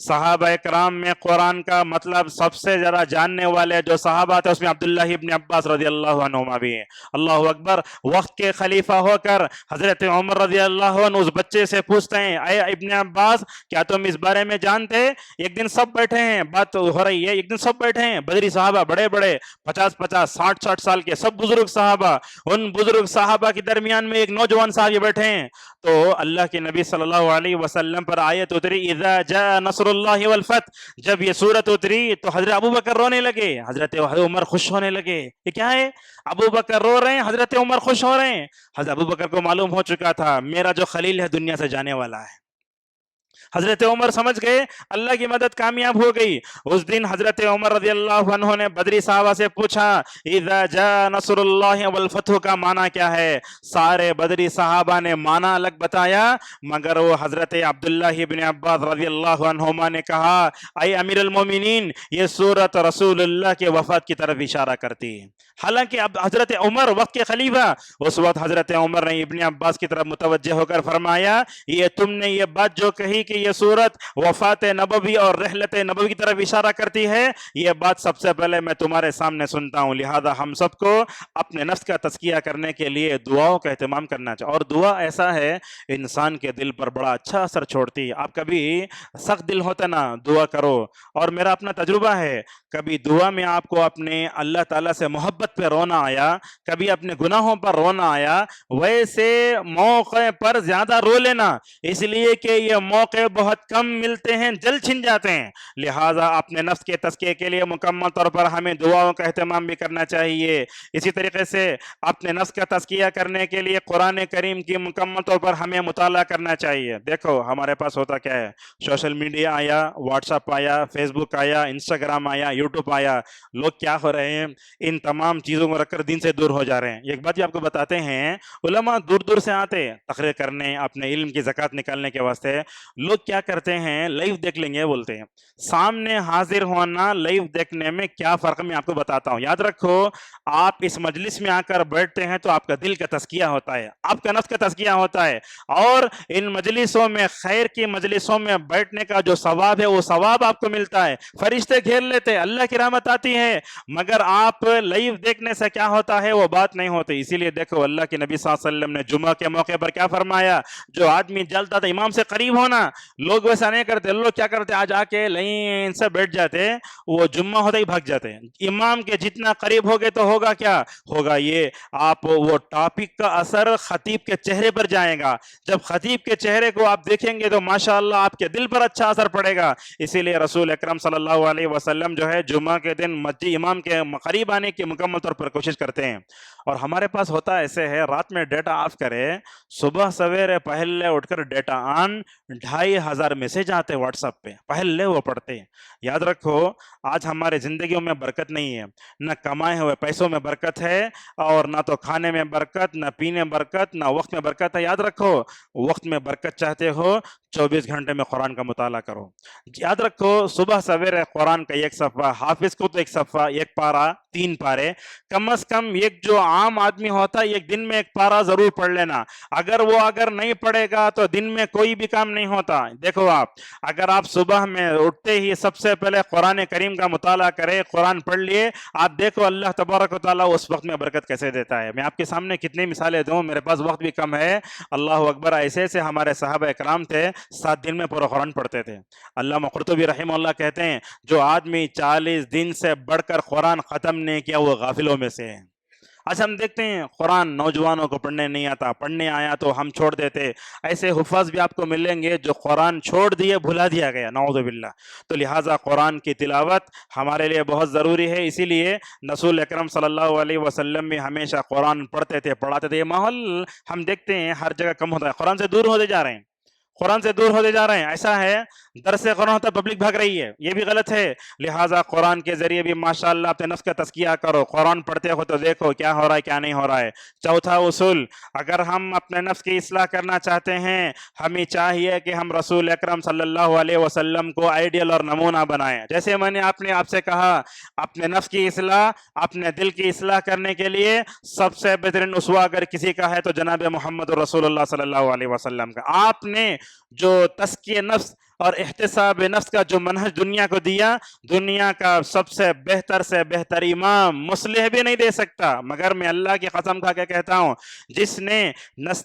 صحابہ کرام میں قرآن کا مطلب سب سے زیادہ جاننے والے جو صحابہ تھے اس میں عبداللہ ابن عباس رضی اللہ عنہما بھی ہیں۔ اللہ اکبر، وقت کے خلیفہ ہو کر حضرت عمر رضی اللہ عنہ اس بچے سے پوچھتے ہیں، اے ابن عباس کیا تم اس بارے میں جانتے؟ ایک دن سب بیٹھے ہیں، بات ہو رہی ہے، ایک دن سب بیٹھے ہیں، بدری صحابہ بڑے بڑے 50 60 سال کے سب بزرگ صحابہ، ان بزرگ صحابہ کے درمیان میں ایک نوجوان صحابی بیٹھے ہیں۔ تو اللہ کے نبی صلی اللہ علیہ وسلم پر آیت اتری، اذا جاء نصر اللہ والفتح، جب یہ سورت اتری تو حضرت ابو بکر رونے لگے، حضرت عمر خوش ہونے لگے۔ یہ کیا ہے؟ ابو بکر رو رہے ہیں، حضرت عمر خوش ہو رہے ہیں۔ حضرت ابو بکر کو معلوم ہو چکا تھا میرا جو خلیل ہے دنیا سے جانے والا ہے۔ حضرت عمر سمجھ گئے اللہ کی مدد کامیاب ہو گئی۔ اس دن حضرت عمر رضی اللہ عنہ نے بدری صحابہ سے پوچھا اذا جاء نصر اللہ والفتح کا معنی کیا ہے؟ سارے بدری صحابہ نے معنی الگ بتایا، مگر وہ حضرت عبداللہ ابن عباس رضی اللہ عنہما نے کہا اے امیر المومنین، یہ سورت رسول اللہ کے وفات کی طرف اشارہ کرتی ہے۔ حالانکہ اب حضرت عمر وقت کے خلیفہ، اس وقت حضرت عمر نے ابن عباس کی طرف متوجہ ہو کر فرمایا یہ تم نے یہ بات جو کہی کہ یہ سورت وفات نبوی اور رحلت نبوی کی طرف اشارہ کرتی ہے، یہ بات سب سے پہلے میں تمہارے سامنے سنتا ہوں، لہذا ہم سب کو اپنے نفس کا تزکیہ کرنے کے لیے دعاؤں کا اہتمام کرنا چاہیے۔ اور دعا ایسا ہے انسان کے دل پر بڑا اچھا اثر چھوڑتی ہے۔ آپ کبھی سخت دل ہوتا نا، دعا کرو، اور میرا اپنا تجربہ ہے، کبھی دعا میں آپ کو اپنے اللہ تعالیٰ سے محبت پہ رونا آیا، کبھی اپنے گناہوں پر رونا آیا، ویسے موقع پر زیادہ رو لینا، اس لیے کہ یہ موقع بہت کم ملتے ہیں، جلد چھن جاتے ہیں۔ لہٰذا اپنے نفس کے تزکیے کے لیے مکمل طور پر ہمیں دعاؤں کا اہتمام بھی کرنا چاہیے۔ اسی طریقے سے اپنے نفس کا تزکیہ کرنے کے لیے قرآن کریم کی مکمل طور پر ہمیں مطالعہ کرنا چاہیے۔ دیکھو ہمارے پاس ہوتا کیا ہے، سوشل میڈیا آیا، واٹس ایپ آیا، فیس بک آیا، انسٹاگرام آیا، یوٹیوب آیا، لوگ کیا ہو رہے ہیں، ان تمام چیزوں کو رکھ کر دین سے دور ہو جا رہے ہیں۔ ایک بات بھی آپ کو بتاتے ہیں، علماء دور دور سے آتے تقریر کرنے، اپنے علم کی زکوٰۃ نکالنے کے واسطے، لوگ کیا کرتے ہیں، لائیو دیکھ لیں گے بولتے ہیں۔ سامنے حاضر ہونا لائیو دیکھنے میں کیا فرق میں آپ کو بتاتا ہوں۔ یاد رکھو، آپ اس مجلس میں آ کر بیٹھتے ہیں تو آپ کا دل کا تزکیہ ہوتا ہے، آپ کا نفس کا تزکیہ ہوتا ہے، اور ان مجلسوں میں، خیر کی مجلسوں میں بیٹھنے کا جو ثواب ہے وہ ثواب آپ کو ملتا ہے، فرشتے گھیر لیتے ہیں، اللہ کی رحمت آتی ہے۔ مگر آپ لائیو دیکھنے سے کیا ہوتا ہے، وہ بات نہیں ہوتی۔ اسی لیے دیکھو اللہ کے نبی صلی اللہ علیہ وسلم نے جمعہ کے موقع پر کیا فرمایا، جو آدمی جلتا تھا امام سے قریب ہونا، لوگ ویسا نہیں کرتے، لوگ کیا کرتے، آج آ کے لائن سے بیٹھ جاتے، وہ جمعہ ہوتا ہی بھاگ جاتے ہیں۔ امام کے جتنا قریب ہوگے تو ہوگا کیا ہوگا، یہ آپ وہ ٹاپک کا اثر خطیب کے چہرے پر جائے گا۔ جب خطیب کے چہرے کو آپ دیکھیں گے تو ماشاءاللہ آپ کے دل پر اچھا اثر پڑے گا۔ اسی لیے رسول اکرم صلی اللہ علیہ وسلم جو ہے جمعہ کے دن مسجد امام کے قریب آنے کی مکمل طور پر کوشش کرتے ہیں۔ اور ہمارے پاس ہوتا ایسے ہے، رات میں ڈیٹا آف کرے، صبح سویرے پہلے اٹھ کر ڈیٹا آن، 2500 میسج آتے واٹس ایپ پہ، پہلے وہ پڑھتے ہیں۔ یاد رکھو، آج ہمارے زندگیوں میں برکت نہیں ہے، نہ کمائے ہوئے پیسوں میں برکت ہے، اور نہ تو کھانے میں برکت، نہ پینے برکت، نہ وقت میں برکت ہے۔ یاد رکھو، وقت میں برکت چاہتے ہو 24 گھنٹے میں قرآن کا مطالعہ کرو۔ یاد رکھو، صبح سویرے قرآن کا ایک صفحہ، حافظ کو تو ایک صفحہ، ایک پارہ، 3 پارے، کم از کم ایک جو عام آدمی ہوتا ہے ایک دن میں ایک پارہ ضرور پڑھ لینا۔ اگر نہیں پڑھے گا تو دن میں کوئی بھی کام نہیں ہوتا۔ دیکھو اگر آپ صبح میں اٹھتے ہی سب سے پہلے قرآن کریم کا مطالعہ کرے، قرآن پڑھ لیے، آپ دیکھو اللہ تبارک و تعالیٰ اس وقت میں برکت کیسے دیتا ہے۔ میں آپ کے سامنے کتنی مثالیں دوں، میرے پاس وقت بھی کم ہے۔ اللہ اکبر، ایسے ایسے ہمارے صحابہ کرام تھے، 7 دن میں پورا قرآن پڑھتے تھے۔ علامہ قرطبی رحمہ اللہ کہتے ہیں جو آدمی 40 دن سے بڑھ کر قرآن ختم نہیں کیا وہ غافلوں میں سے ہے۔ آج ہم دیکھتے ہیں قرآن نوجوانوں کو پڑھنے نہیں آتا، پڑھنے آیا تو ہم چھوڑ دیتے. ایسے حفاظ بھی آپ کو ملیں گے جو قرآن چھوڑ دیے، بھلا دیا گیا، نعوذ باللہ. تو لہٰذا قرآن کی تلاوت ہمارے لیے بہت ضروری ہے. اسی لیے رسول اکرم صلی اللہ علیہ وسلم بھی ہمیشہ قرآن پڑھتے تھے، پڑھاتے تھے. یہ ماحول ہم دیکھتے ہیں ہر جگہ کم ہوتا ہے، قرآن سے دور ہوتے جا رہے ہیں، قرآن سے دور ہوتے جا رہے ہیں. ایسا ہے درس قرآن ہوتا ہے، پبلک بھاگ رہی ہے، یہ بھی غلط ہے. لہٰذا قرآن کے ذریعے بھی ماشاءاللہ اپنے نفس کا تزکیہ کرو. قرآن پڑھتے ہو تو دیکھو کیا ہو رہا ہے کیا نہیں ہو رہا ہے. چوتھا اصول، اگر ہم اپنے نفس کی اصلاح کرنا چاہتے ہیں، ہمیں چاہیے کہ ہم رسول اکرم صلی اللہ علیہ وسلم کو آئیڈیل اور نمونہ بنائیں. جیسے میں نے آپ سے کہا، اپنے نفس کی اصلاح، اپنے دل کی اصلاح کرنے کے لیے سب سے بہترین اسوہ اگر کسی کا ہے تو جناب محمد رسول اللہ صلی اللہ علیہ وسلم کا. آپ نے جو تزکیہ نفس اور احتساب نفس کا جو منہج دنیا کو دیا، دنیا کا سب سے بہتر امام مصلح بھی نہیں دے سکتا. مگر میں اللہ کی قسم کھا کے کہتا ہوں، جس نے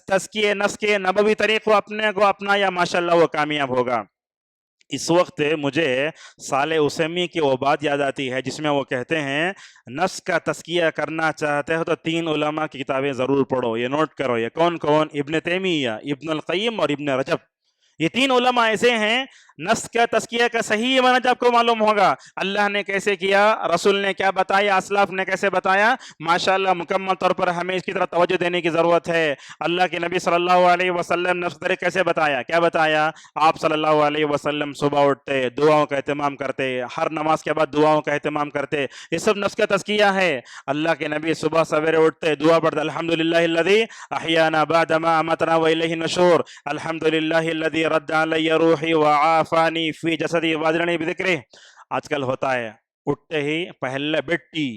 تزکیہ نفس کے نبوی طریقوں اپنے کو اپنایا، ماشاءاللہ وہ کامیاب ہوگا. اس وقت مجھے صالح عثیمی کی وہ بات یاد آتی ہے جس میں وہ کہتے ہیں، نفس کا تزکیہ کرنا چاہتے ہو تو 3 علماء کی کتابیں ضرور پڑھو. یہ نوٹ کرو، یہ کون کون؟ ابن تیمیہ، ابن القیم اور ابن رجب. یہ 3 علماء ایسے ہیں، نفس کا تزکیہ کا صحیح منہج آپ کو معلوم ہوگا. اللہ نے کیسے کیا، رسول نے کیا بتایا، اسلاف نے کیسے بتایا. ماشاءاللہ مکمل طور پر ہمیں اس کی طرف توجہ دینے کی ضرورت ہے. اللہ کے نبی صلی اللہ علیہ وسلم نفس طریق کیسے بتایا، کیا بتایا؟ آپ صلی اللہ علیہ وسلم صبح اٹھتے، دعاؤں کا اہتمام کرتے، ہر نماز کے بعد دعاؤں کا اہتمام کرتے. یہ سب نفس کا تزکیہ ہے. اللہ کے نبی صبح سویرے اٹھتے، دعا پڑھتے، الحمدللہ الذی احیانا بعد ما اماتنا والیہ النشور، الحمدللہ الذی رد علی روحی وعافانی فی جسدی واجرنی بذکرہ. آج کل ہوتا ہے اٹھتے ہی پہلے بٹی،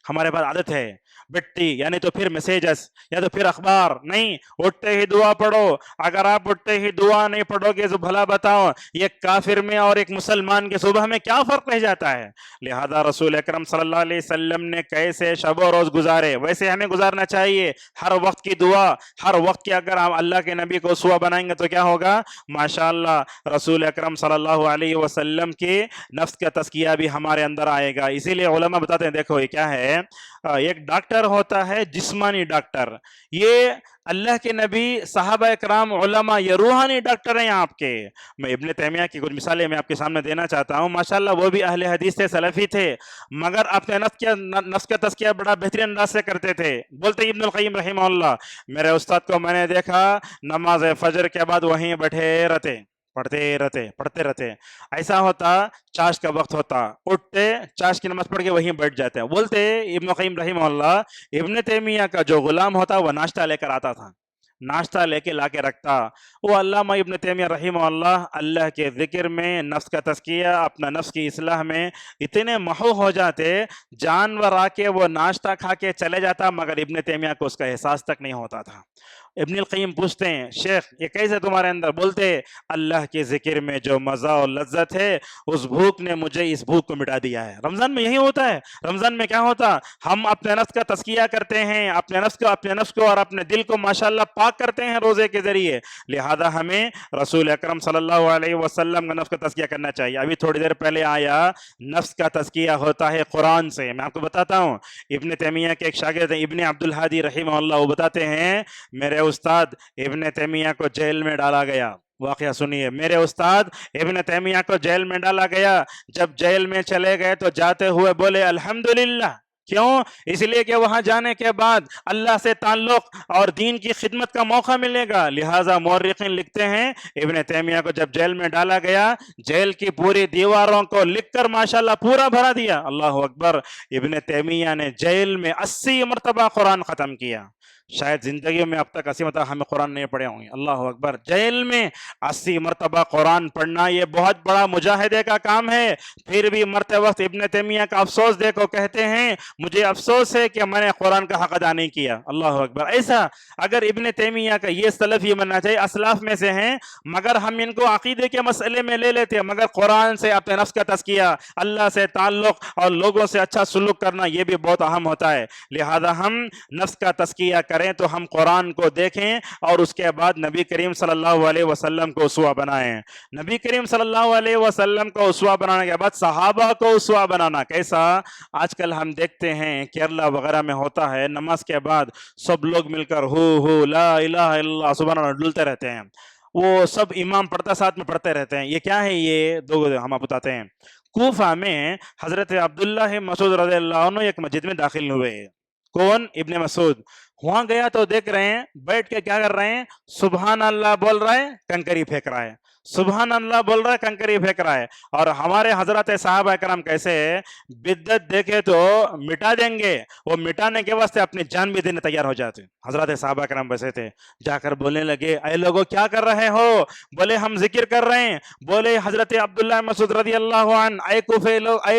ہمارے پاس عادت ہے بٹی، یعنی تو پھر میسیجز یا تو پھر اخبار. نہیں، اٹھتے ہی دعا پڑھو. اگر آپ اٹھتے ہی دعا نہیں پڑھو گے تو بھلا بتاؤ یہ کافر میں اور ایک مسلمان کے صبح میں کیا فرق رہ جاتا ہے. لہذا رسول اکرم صلی اللہ علیہ وسلم نے کیسے شب و روز گزارے، ویسے ہمیں گزارنا چاہیے. ہر وقت کی دعا، ہر وقت کی اگر ہم اللہ کے نبی کو اسوہ بنائیں گے تو کیا ہوگا؟ ماشاءاللہ رسول اکرم صلی اللہ علیہ وسلم کے نفس کا تزکیہ بھی ہمارے اندر آئے گا. اسی لیے علماء بتاتے ہیں، دیکھو یہ کیا ہے، ایک ڈاکٹر ہوتا ہے جسمانی ڈاکٹر، یہ اللہ کے نبی، صحابہ اکرام، علماء، یہ روحانی ڈاکٹر ہیں آپ کے. میں ابن تیمیہ کی کچھ مثالیں میں آپ کے سامنے دینا چاہتا ہوں. ماشاءاللہ وہ بھی اہل حدیث تھے، سلفی تھے، مگر اپنے نفس کا تزکیہ بڑا بہترین انداز سے کرتے تھے. بولتے ابن القیم رحمہ اللہ، میرے استاد کو میں نے دیکھا نماز فجر کے بعد وہیں بیٹھے رہتے، پڑھتے رہتے. ایسا ہوتا چاش کا وقت ہوتا، اٹھتے چاش کی نماز پڑھ کے وہیں بیٹھ جاتے. بولتے ابن قیم رحمہ اللہ، ابن تیمیہ کا جو غلام ہوتا وہ ناشتہ لے کر آتا تھا، ناشتہ لے کے لا کے رکھتا. وہ علامہ ابن تیمیہ رحمہ اللہ کے ذکر میں، نفس کا تزکیہ، اپنا نفس کی اصلاح میں اتنے محو ہو جاتے، جانور آ کے وہ ناشتہ کھا کے چلے جاتا مگر ابن تیمیہ کو اس کا احساس تک نہیں ہوتا تھا. ابن القیم پوچھتے ہیں، شیخ یہ کیسے تمہارے اندر؟ بولتے اللہ کے ذکر میں جو مزہ اور لذت ہے، اس بھوک نے مجھے اس بھوک کو مٹا دیا ہے. رمضان میں یہی ہوتا ہے. رمضان میں کیا ہوتا؟ ہم اپنے نفس کا تزکیہ کرتے ہیں، اپنے نفس کو اور اپنے دل کو ماشاءاللہ پاک کرتے ہیں روزے کے ذریعے. لہذا ہمیں رسول اکرم صلی اللہ علیہ وسلم کا نفس کا تزکیہ کرنا چاہیے. ابھی تھوڑی دیر پہلے آیا، نفس کا تزکیہ ہوتا ہے قرآن سے. میں آپ کو بتاتا ہوں، ابن تیمیہ کے ایک شاگرد ہیں ابن عبد الحادی رحمہ اللہ، وہ بتاتے ہیں میرے استاد ابن تیمیہ کو جیل میں ڈالا گیا. واقعہ سنیے، میرے استاد ابن تیمیہ کو جیل میں ڈالا گیا. جب جیل میں چلے گئے تو جاتے ہوئے بولے الحمدللہ. کیوں؟ اس لیے کہ وہاں جانے کے بعد اللہ سے تعلق اور دین کی خدمت کا موقع ملے گا. لہٰذا مورخین لکھتے ہیں ابن تیمیہ کو جب جیل میں ڈالا گیا، جیل کی پوری دیواروں کو لکھ کر ماشاءاللہ پورا بھرا دیا. اللہ اکبر. ابن تیمیہ نے جیل میں 80 مرتبہ قرآن ختم کیا. شاید زندگیوں میں اب تک 80 مرتبہ ہمیں قرآن نہیں پڑھے ہوں گے. اللہ اکبر. جیل میں 80 مرتبہ قرآن پڑھنا یہ بہت بڑا مجاہدے کا کام ہے. پھر بھی مرتے وقت ابن تیمیہ کا افسوس دیکھو، کہتے ہیں مجھے افسوس ہے کہ میں نے قرآن کا حق ادا نہیں کیا. اللہ اکبر. ایسا اگر ابن تیمیہ کا یہ سلف یہ مننا چاہیے، اسلاف میں سے ہیں، مگر ہم ان کو عقیدے کے مسئلے میں لے لیتے ہیں، مگر قرآن سے اپنے نفس کا تزکیہ، اللہ سے تعلق اور لوگوں سے اچھا سلوک کرنا یہ بھی بہت اہم ہوتا ہے. لہذا ہم نفس کا تزکیہ کیا کریں تو ہم قرآن کو دیکھیں اور اس کے بعد نبی کریم صلی اللہ علیہ وسلم کو اسوہ بنائیں. نبی کریم صلی اللہ علیہ وسلم کو اسوہ بنانے کے بعد صحابہ کو اسوہ بنانا کیسا؟ آج کل ہم دیکھتے ہیں کیرلا وغیرہ میں ہوتا ہے نماز کے بعد سب لوگ مل کر ہو لا الہ الا اللہ سبحان اللہ ڈلتے رہتے ہیں. وہ سب امام پڑھتا ساتھ میں پڑھتے رہتے ہیں. یہ کیا ہے؟ یہ دو ہم آپ بتاتے ہیں. کوفہ میں حضرت عبداللہ مسعود رضی اللہ عنہ ایک مسجد میں داخل ہوئے. کون؟ ابن مسعود. وہاں گیا تو دیکھ رہے ہیں بیٹھ کے کیا کر رہے ہیں؟ سبحان اللہ بول رہا ہے، کنکری پھینک رہا ہے. سبحان اللہ بول رہا ہے، کنکری پھینک رہا ہے. اور ہمارے حضرت صحابہ کرام کیسے بدعت دیکھے تو مٹا دیں گے، وہ مٹانے کے واسطے اپنی جان بھی دینے تیار ہو جاتے. حضرت صحابہ کرام ویسے تھے. جا کر بولنے لگے اے لوگوں کیا کر رہے ہو؟ بولے ہم ذکر کر رہے ہیں. بولے حضرت عبداللہ مسعود رضی اللہ عنہ اے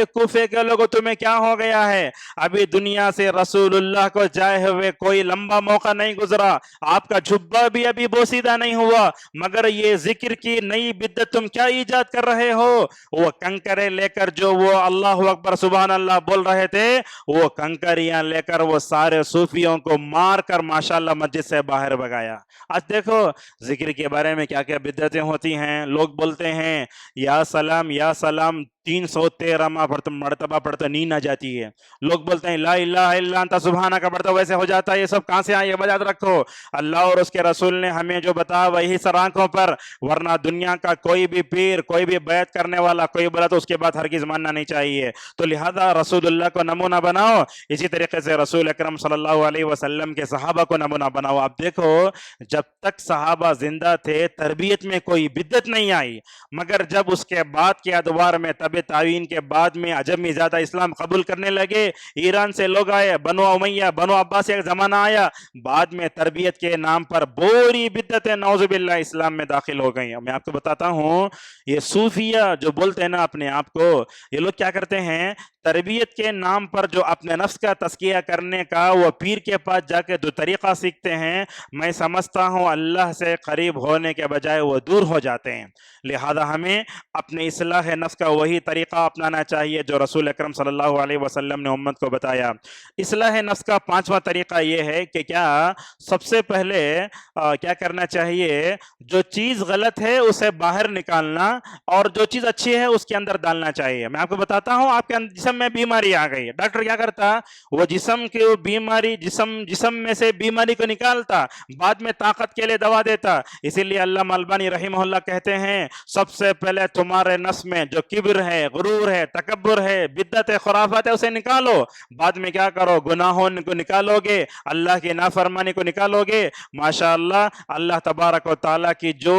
کوفے کے لوگوں تمہیں کیا ہو گیا ہے؟ ابھی دنیا سے رسول اللہ کو جائے ہوئے کوئی لمبا موقع نہیں گزرا، آپ کا جھبا بھی ابھی بوسیدہ نہیں ہوا، مگر یہ ذکر کی نئی بدعت تم کیا ایجاد کر رہے ہو؟ وہ کنکرے لے کر جو وہ اللہ اکبر سبحان اللہ بول رہے تھے، وہ کنکریاں لے کر وہ سارے صوفیوں کو مار کر ماشاءاللہ مسجد سے باہر بھگایا. آج دیکھو ذکر کے بارے میں کیا کیا بدعتیں ہوتی ہیں. لوگ بولتے ہیں یا سلام 313 مرتبہ پڑھتے نیند آ جاتی ہے. لوگ بولتے ہیں لا الہ الا انت سبحانک پڑھتے ویسے ہو جاتا ہے. یہ سب کہاں سے آئے؟ یہ یاد رکھو اللہ اور اس کے رسول نے ہمیں جو بتایا وہی سر آنکھوں پر، ورنہ دنیا کا کوئی بھی پیر کوئی بھی بیعت کرنے والا کوئی بولا تو اس کے بعد ہرگز ماننا نہیں چاہیے. تو لہذا رسول اللہ کو نمونہ بناؤ، اسی طریقے سے رسول اکرم صلی اللہ علیہ وسلم کے صحابہ کو نمونہ بناؤ. آپ دیکھو جب تک صحابہ زندہ تھے تربیت میں کوئی بدعت نہیں آئی، مگر جب اس کے بعد کے ادوار میں تعوین کے بعد میں عجمی زیادہ اسلام قبول کرنے لگے، ایران سے لوگ آئے، بنو امیہ بنو عباس ایک زمانہ آیا، بعد میں تربیت کے نام پر بوری بدعتیں نعوذ باللہ اسلام میں داخل ہو گئی. میں آپ کو بتاتا ہوں یہ صوفیہ جو بولتے ہیں نا اپنے آپ کو، یہ لوگ کیا کرتے ہیں تربیت کے نام پر جو اپنے نفس کا تزکیہ کرنے کا وہ پیر کے پاس جا کے دو طریقہ سیکھتے ہیں. میں سمجھتا ہوں اللہ سے قریب ہونے کے بجائے وہ دور ہو جاتے ہیں. لہذا ہمیں اپنے اصلاح نفس کا وہی طریقہ اپنانا چاہیے جو رسول اکرم صلی اللہ علیہ وسلم نے امت کو بتایا. اصلاح نفس کا 5واں طریقہ یہ ہے کہ کیا سب سے پہلے کیا کرنا چاہیے، جو چیز غلط ہے اسے باہر نکالنا اور جو چیز اچھی ہے اس کے اندر ڈالنا چاہیے. میں آپ کو بتاتا ہوں آپ کے جسم میں بیماری آ گئی، ڈاکٹر کیا کرتا؟ وہ جسم کی بیماری جسم میں سے بیماری کو نکالتا، بعد میں طاقت کے لیے دوا دیتا. اسی لیے علامہ البانی رحمہ اللہ کہتے ہیں سب سے پہلے تمہارے نفس میں جو کبر ہے، غرور ہے، تکبر ہے، بدعت ہے، خرافات ہے اسے نکالو. بعد میں کیا کرو؟ گناہوں کو نکالو گے، اللہ کی نافرمانی کو نکالو گے، ماشاءاللہ اللہ تبارک و تعالیٰ کی جو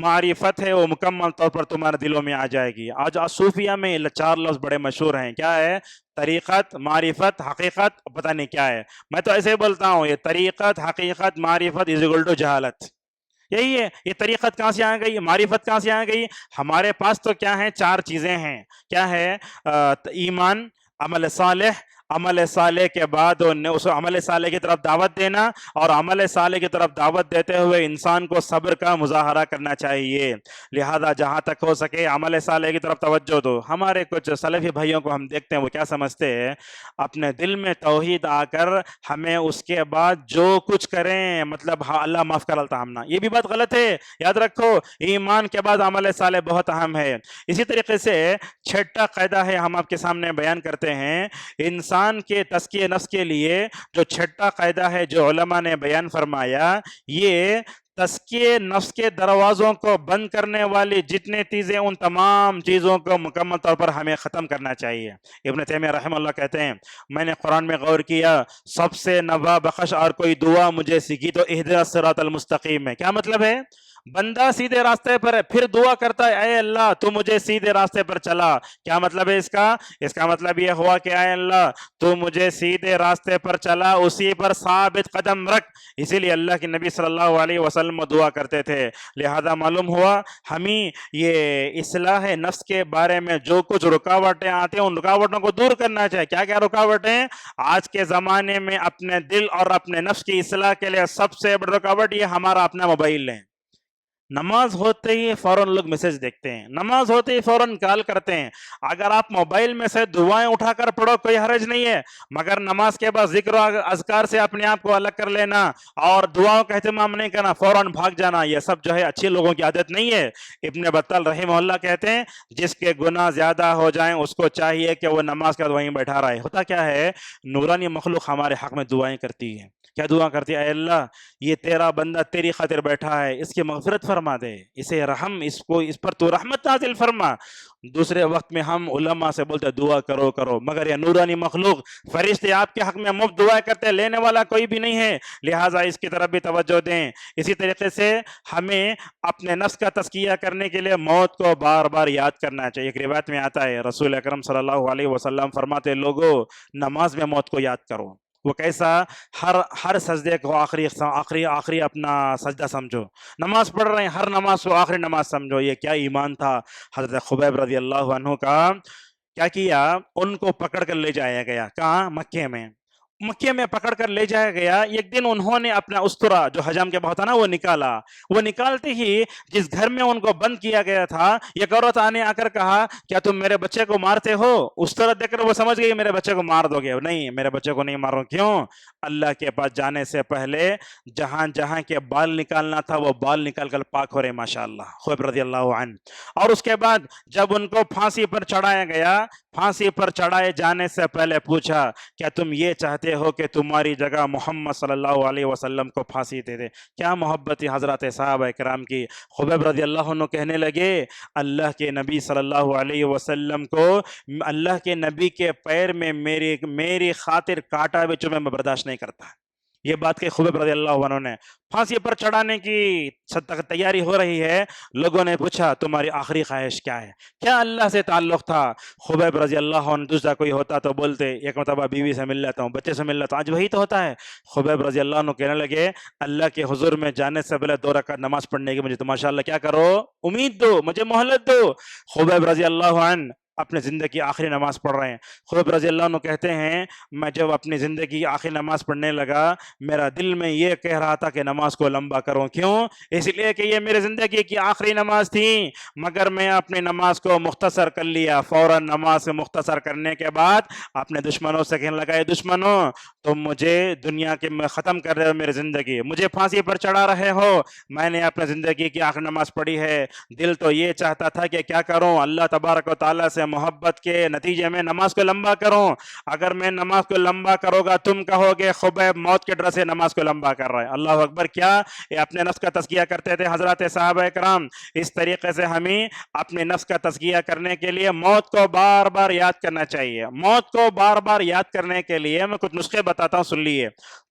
معرفت ہے وہ مکمل طور پر تمہارے دلوں میں آ جائے گی. آج صوفیہ میں 4 لفظ بڑے مشہور ہیں. کیا ہے؟ طریقت، معرفت، حقیقت، پتہ نہیں کیا ہے. میں تو ایسے بولتا ہوں یہ طریقت، حقیقت، معرفت = جہالت. یہی ہے. یہ طریقت کہاں سے آ گئی؟ معرفت کہاں سے آ گئی؟ ہمارے پاس تو کیا ہے؟ 4 چیزیں ہیں. کیا ہے؟ ایمان، عمل صالح، عمل صالح کے بعد اس عمل صالح کی طرف دعوت دینا، اور عمل صالح کی طرف دعوت دیتے ہوئے انسان کو صبر کا مظاہرہ کرنا چاہیے. لہذا جہاں تک ہو سکے عمل صالح کی طرف توجہ دو. ہمارے کچھ سلفی بھائیوں کو ہم دیکھتے ہیں وہ کیا سمجھتے ہیں، اپنے دل میں توحید آ کر ہمیں اس کے بعد جو کچھ کریں مطلب اللہ معاف کر التا ہمنا. یہ بھی بات غلط ہے. یاد رکھو ایمان کے بعد عمل صالح بہت اہم ہے. اسی طریقے سے 6واں قاعدہ ہے ہم آپ کے سامنے بیان کرتے ہیں. انسان کے تزکیہ نفس کے لیے جو 6واں قاعدہ ہے جو علماء نے بیان فرمایا، یہ تزکیہ نفس کے دروازوں کو بند کرنے والی جتنے چیزیں ان تمام چیزوں کو مکمل طور پر ہمیں ختم کرنا چاہیے. ابن تیمیہ رحمہ اللہ کہتے ہیں میں نے قرآن میں غور کیا، سب سے نفع بخش اور کوئی دعا مجھے سیکھی تو اہدنا الصراط المستقیم ہے. کیا مطلب ہے؟ بندہ سیدھے راستے پر ہے پھر دعا کرتا ہے اے اللہ تو مجھے سیدھے راستے پر چلا. کیا مطلب ہے اس کا مطلب یہ ہوا کہ اے اللہ تو مجھے سیدھے راستے پر چلا، اسی پر ثابت قدم رکھ. اسی لیے اللہ کے نبی صلی اللہ علیہ وسلم دعا کرتے تھے. لہذا معلوم ہوا ہمیں یہ اصلاح نفس کے بارے میں جو کچھ رکاوٹیں آتے ہیں ان رکاوٹوں کو دور کرنا چاہیے. کیا کیا رکاوٹیں؟ آج کے زمانے میں اپنے دل اور اپنے نفس کی اصلاح کے لیے سب سے بڑی رکاوٹ یہ ہمارا اپنا موبائل ہے. نماز ہوتے ہی فوراً لوگ میسج دیکھتے ہیں، نماز ہوتے ہی فوراً کال کرتے ہیں۔ اگر آپ موبائل میں سے دعائیں اٹھا کر پڑھو کوئی حرج نہیں ہے، مگر نماز کے بعد ذکر و اذکار سے اپنے آپ کو الگ کر لینا اور دعاؤں کا اہتمام نہیں کرنا، فوراً بھاگ جانا، یہ سب جو ہے اچھے لوگوں کی عادت نہیں ہے۔ ابن بطال رحمہ اللہ کہتے ہیں جس کے گناہ زیادہ ہو جائیں اس کو چاہیے کہ وہ نماز کے بعد وہیں بیٹھا رہے۔ ہوتا کیا ہے، نورانی مخلوق ہمارے حق میں دعائیں کرتی ہے۔ کیا دعا کرتی ہے؟ اے اللہ یہ تیرا بندہ تیری خاطر بیٹھا ہے، اس کی مغفرت فرما دے، اسے رحم، اس پر تو رحمت نازل فرما۔ دوسرے وقت میں ہم علماء سے بولتے دعا کرو کرو، مگر یہ نورانی مخلوق فرشتے آپ کے حق میں مفت دعائیں کرتے، لینے والا کوئی بھی نہیں ہے، لہٰذا اس کی طرف بھی توجہ دیں۔ اسی طریقے سے ہمیں اپنے نفس کا تزکیہ کرنے کے لیے موت کو بار بار یاد کرنا چاہیے۔ ایک روایت میں آتا ہے رسول اکرم صلی اللہ علیہ وسلم فرماتے لوگو نماز میں موت کو یاد کرو۔ وہ کیسا؟ ہر سجدے کو آخری اپنا سجدہ سمجھو، نماز پڑھ رہے ہیں ہر نماز کو آخری نماز سمجھو۔ یہ کیا ایمان تھا حضرت خبیب رضی اللہ عنہ کا! کیا کیا؟ ان کو پکڑ کر لے جایا گیا، کہاں؟ مکے میں پکڑ کر لے جایا گیا۔ ایک دن انہوں نے اپنا استرا جو حجام کے بہت نا وہ نکالا، وہ نکالتے ہی جس گھر میں ان کو بند کیا گیا تھا ایک عورت آنے آ کر کہا کیا تم میرے بچے کو مارتے ہو؟ استرا دیکھ کر وہ سمجھ گئی میرے بچے کو مار دو گے، نہیں میرے بچے کو نہیں مارو۔ کیوں؟ اللہ کے پاس جانے سے پہلے جہاں جہاں کے بال نکالنا تھا وہ بال نکال کر پاک ہو رہے ماشاءاللہ خوب رضی اللہ عنہ۔ اور اس کے بعد جب ان کو پھانسی پر چڑھایا گیا، پھانسی پر چڑھائے جانے سے پہلے پوچھا کیا تم یہ چاہتے ہو کہ تمہاری جگہ محمد صلی اللہ علیہ وسلم کو پھانسی دے دے؟ کیا محبت تھی حضرات صحابہ کرام کی۔ خبیب رضی اللہ عنہ کہنے لگے اللہ کے نبی صلی اللہ علیہ وسلم کو، اللہ کے نبی کے پیر میں میری خاطر کانٹا بھی چبھے میں برداشت نہیں کرتا۔ یہ بات کہ خبیب رضی اللہ عنہ نے پھانسی پر چڑھانے کی تیاری ہو رہی ہے، لوگوں نے پوچھا تمہاری آخری خواہش کیا ہے؟ کیا اللہ سے تعلق تھا؟ خبیب رضی اللہ عنہ دوسرا کوئی ہوتا تو بولتے ایک مرتبہ بیوی سے مل لیتا ہوں، بچے سے مل لیتا ہوں، آج وہی تو ہوتا ہے۔ خبیب رضی اللہ عنہ کہنے لگے اللہ کے حضور میں جانے سے پہلے 2 رکعت نماز پڑھنے کی مجھے تو ماشاءاللہ کیا کرو، امید دو، مجھے مہلت دو۔ خبیب رضی اللہ عنہ اپنے زندگی کی آخری نماز پڑھ رہے ہیں۔ خبیب رضی اللہ عنہ کہتے ہیں میں جب اپنی زندگی کی آخری نماز پڑھنے لگا میرا دل میں یہ کہہ رہا تھا کہ نماز کو لمبا کروں۔ کیوں؟ اس لیے کہ یہ میری زندگی کی آخری نماز تھی، مگر میں اپنی نماز کو مختصر کر لیا۔ فوراً نماز سے مختصر کرنے کے بعد اپنے دشمنوں سے کہنے لگا اے دشمنوں تم مجھے دنیا کے میں ختم کر رہے ہو، میری زندگی مجھے پھانسی پر چڑھا رہے ہو، میں نے اپنے زندگی کی آخری نماز پڑھی ہے، دل تو یہ چاہتا تھا کہ کیا کروں، اللہ تبارک و تعالیٰ سے محبت کے نتیجے میں نماز کو لمبا کروں۔ اگر میں نماز کو لمبا کروں گا تم کہو گے خبیب موت کے ڈر سے نماز کو لمبا کر رہا ہے۔ اللہ اکبر! کیا یہ اپنے نفس کا تزکیہ کرتے تھے حضرات صحابہ کرام۔ اس طریقے سے ہمیں اپنے نفس کا تزکیہ کرنے کے لیے موت کو بار بار یاد کرنا چاہیے۔ موت کو بار بار یاد کرنے کے لیے میں کچھ نسخے بتاتا ہوں، سن لیے۔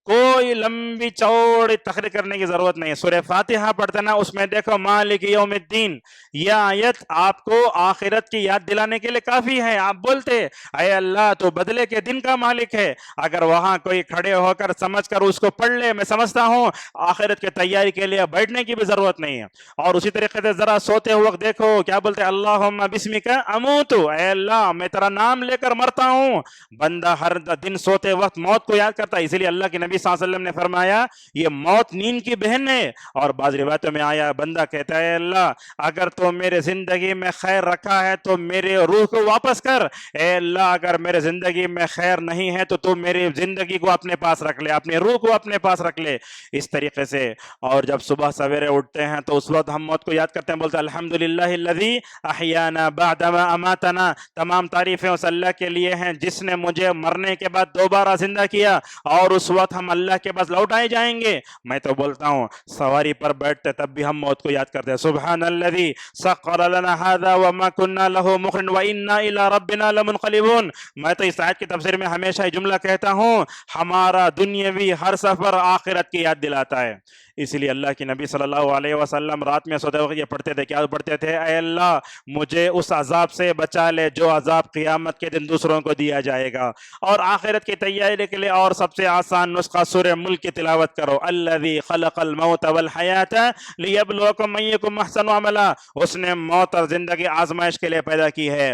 کوئی لمبی چوڑی تقریر کرنے کی ضرورت نہیں ہے، سورہ فاتحہ پڑھتے نا اس میں دیکھو مالک یوم الدین، یہ آیت آپ کو آخرت کی یاد دلانے کے لیے کافی ہے۔ آپ بولتے اے اللہ تو بدلے کے دن کا مالک ہے، اگر وہاں کوئی کھڑے ہو کر سمجھ کر اس کو پڑھ لے میں سمجھتا ہوں آخرت کی تیاری کے لیے بیٹھنے کی بھی ضرورت نہیں ہے۔ اور اسی طریقے سے ذرا سوتے وقت دیکھو کیا بولتے اللہم بسمک اموت، اے اللہ میں تیرا نام لے کر مرتا ہوں۔ بندہ ہر دن سوتے وقت موت کو یاد کرتا ہے، اسی لیے اللہ کے نبی صلی اللہ علیہ وسلم نے فرمایا یہ موت نیند کی بہن ہے۔ اور بعض روایتوں میں آیا بندہ کہتا ہے اللہ اگر تو میرے زندگی میں خیر رکھا ہے تو میرے روح کو واپس کر، اے اللہ اگر میرے زندگی میں خیر نہیں ہے تو تو میری زندگی کو اپنے پاس رکھ لے، اپنے روح کو اپنے پاس رکھ لے۔ اس طریقے سے اور جب صبح سویرے اٹھتے ہیں تو اس وقت ہم موت کو یاد کرتے ہیں، بولتے ہیں الحمدللہ الذی احیانا بعدما اماتنا، تمام تعریفیں اس اللہ کے لیے ہیں جس نے مجھے مرنے کے بعد دوبارہ زندہ کیا، اور اس وقت ہم اللہ کے پاس لوٹائے جائیں گے۔ میں تو بولتا ہوں سواری پر بیٹھتے تب بھی ہم موت کو یاد کرتے ہیں، سبحان الذی سخر لنا هذا وما كنا له مقرنین وانا الى ربنا لمنقلبون۔ میں تو اس آیت کی تفسیر میں ہمیشہ یہ جملہ کہتا ہوں ہمارا دنیاوی ہر سفر آخرت کی یاد دلاتا ہے۔ اس لیے اللہ کی نبی صلی اللہ علیہ وسلم رات میں سوتے وقت یہ پڑھتے تھے، کیا پڑھتے تھے؟ اے اللہ مجھے اس عذاب سے بچا لے جو عذاب قیامت کے دن دوسروں کو دیا جائے گا، اور آخرت کی تیاری کے لیے اور سب سے آسان نسخہ سورہ ملک کی تلاوت کرو، الذی خلق الموت والحیات لیبلوکم ایکم احسن عملا، اس نے موت اور زندگی آزمائش کے لیے پیدا کی ہے۔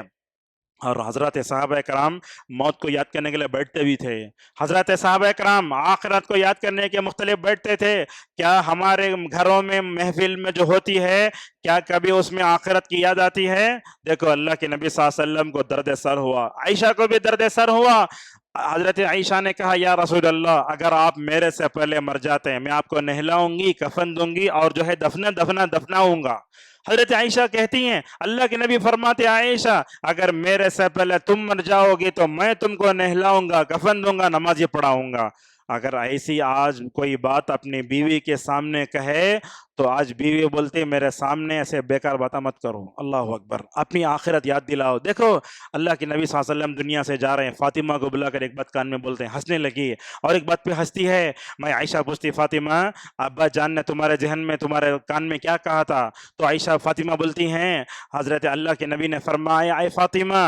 اور حضرت صحابہ کرام موت کو یاد کرنے کے لیے بیٹھتے بھی تھے. حضرت صحابہ کرام آخرت کو یاد کرنے کے مختلف بیٹھتے تھے. کیا ہمارے گھروں میں محفل میں جو ہوتی ہے کیا کبھی اس میں آخرت کی یاد آتی ہے؟ دیکھو اللہ کے نبی صلی اللہ علیہ وسلم کو درد سر ہوا, عائشہ کو بھی درد سر ہوا. حضرت عائشہ نے کہا یا رسول اللہ اگر آپ میرے سے پہلے مر جاتے ہیں میں آپ کو نہلاؤں گی, کفن دوں گی اور جو ہے دفناؤں گا. حضرت عائشہ کہتی ہیں اللہ کے نبی فرماتے عائشہ اگر میرے سے پہلے تم مر جاؤ گی تو میں تم کو نہلاؤں گا, کفن دوں گا, نماز پڑھاؤں گا. اگر ایسی آج کوئی بات اپنی بیوی کے سامنے کہے تو آج بیوی بولتی میرے سامنے ایسے بیکار باتیں مت کرو. اللہ اکبر, اپنی آخرت یاد دلاؤ. دیکھو اللہ کے نبی صلی اللہ علیہ وسلم دنیا سے جا رہے ہیں, فاطمہ کو بلا کر ایک بات کان میں بولتے ہیں, ہنسنے لگی اور ایک بات پہ ہنستی ہے. میں عائشہ پوچھتی فاطمہ ابا جان نے تمہارے ذہن میں تمہارے کان میں کیا کہا تھا؟ تو عائشہ فاطمہ بولتی ہیں حضرت اللہ کے نبی نے فرمایا اے فاطمہ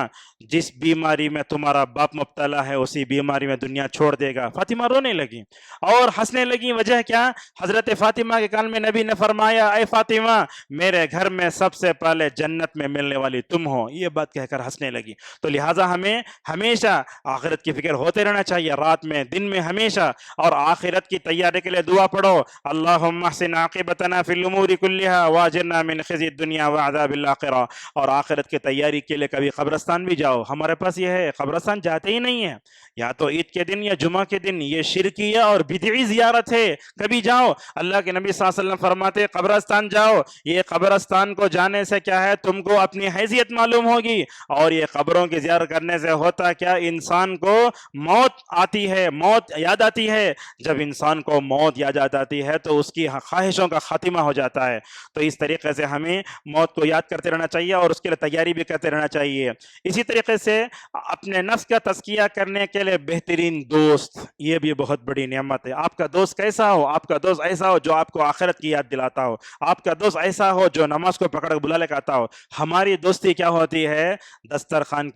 جس بیماری میں تمہارا باپ مبتلا ہے اسی بیماری میں دنیا چھوڑ دے گا. فاطمہ رونے لگی اور ہنسنے لگی. وجہ کیا؟ حضرت فاطمہ کے کان میں نبی نے فرمایا اے فاطمہ میرے گھر میں سب سے پہلے جنت میں ملنے والی تم ہو. یہ بات کہہ کر ہنسنے لگی. تو لہٰذا ہمیں ہمیشہ آخرت کی فکر ہوتے رہنا چاہیے, رات میں دن میں ہمیشہ. اور آخرت کی تیاری کے لیے دعا پڑھو, اللہم احسن عاقبتنا فی الامور کلھا واجرنا من خزی الدنیا وعذاب الاخرہ. اور آخرت کی تیاری کے لیے کبھی قبرستان بھی جاؤ. ہمارے پاس یہ ہے قبرستان جاتے ہی نہیں ہیں, یا تو عید کے دن یا جمعہ کے دن, یہ شرکیہ اور بدعی زیارت ہے. کبھی جاؤ, اللہ کے نبی صلی اللہ علیہ وسلم فرماتے قبرستان جاؤ. یہ قبرستان کو جانے سے کیا ہے تم کو اپنی حیثیت معلوم ہوگی. اور یہ قبروں کی زیارت کرنے سے ہوتا کیا انسان کو موت آتی ہے, موت یاد آتی ہے. جب انسان کو موت یاد آتی ہے تو اس کی خواہشوں کا خاتمہ ہو جاتا ہے. تو اس طریقے سے ہمیں موت کو یاد کرتے رہنا چاہیے اور اس کے لیے تیاری بھی کرتے رہنا چاہیے. اسی طریقے سے اپنے نفس کا تزکیہ کرنے کے لیے بہترین دوست, یہ بھی بہت بڑی نعمت ہے. آپ کا دوست کیسا ہو؟ آپ کا دوست ایسا ہو جو آپ کو آخرت کی یاد دلاتا ہو. آپ کا دوست ایسا ہو جو نماز کو پکڑ کے بلا لے کے آتا ہو. ہماری دوستی کیا ہوتی ہے؟ دسترخوان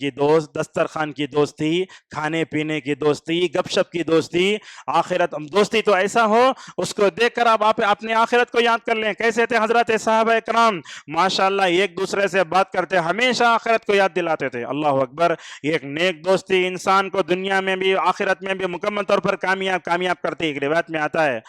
کی دوستی, کھانے پینے کی دوستی, گپ شپ کی دوستی. آخرت دوستی تو ایسا ہو اس کو دیکھ کر آپ اپنے آخرت کو یاد کر لیں. کیسے تھے حضرت صحابہ کرام؟ ماشاءاللہ ایک دوسرے سے بات کرتے ہمیشہ آخرت کو یاد دلاتے تھے. اللہ اکبر. ایک نیک دوستی انسان کو دنیا میں بھی آخرت میں بھی مکمل طور پر کامیاب کرتی ہے. ایک روایت میں آتا ہے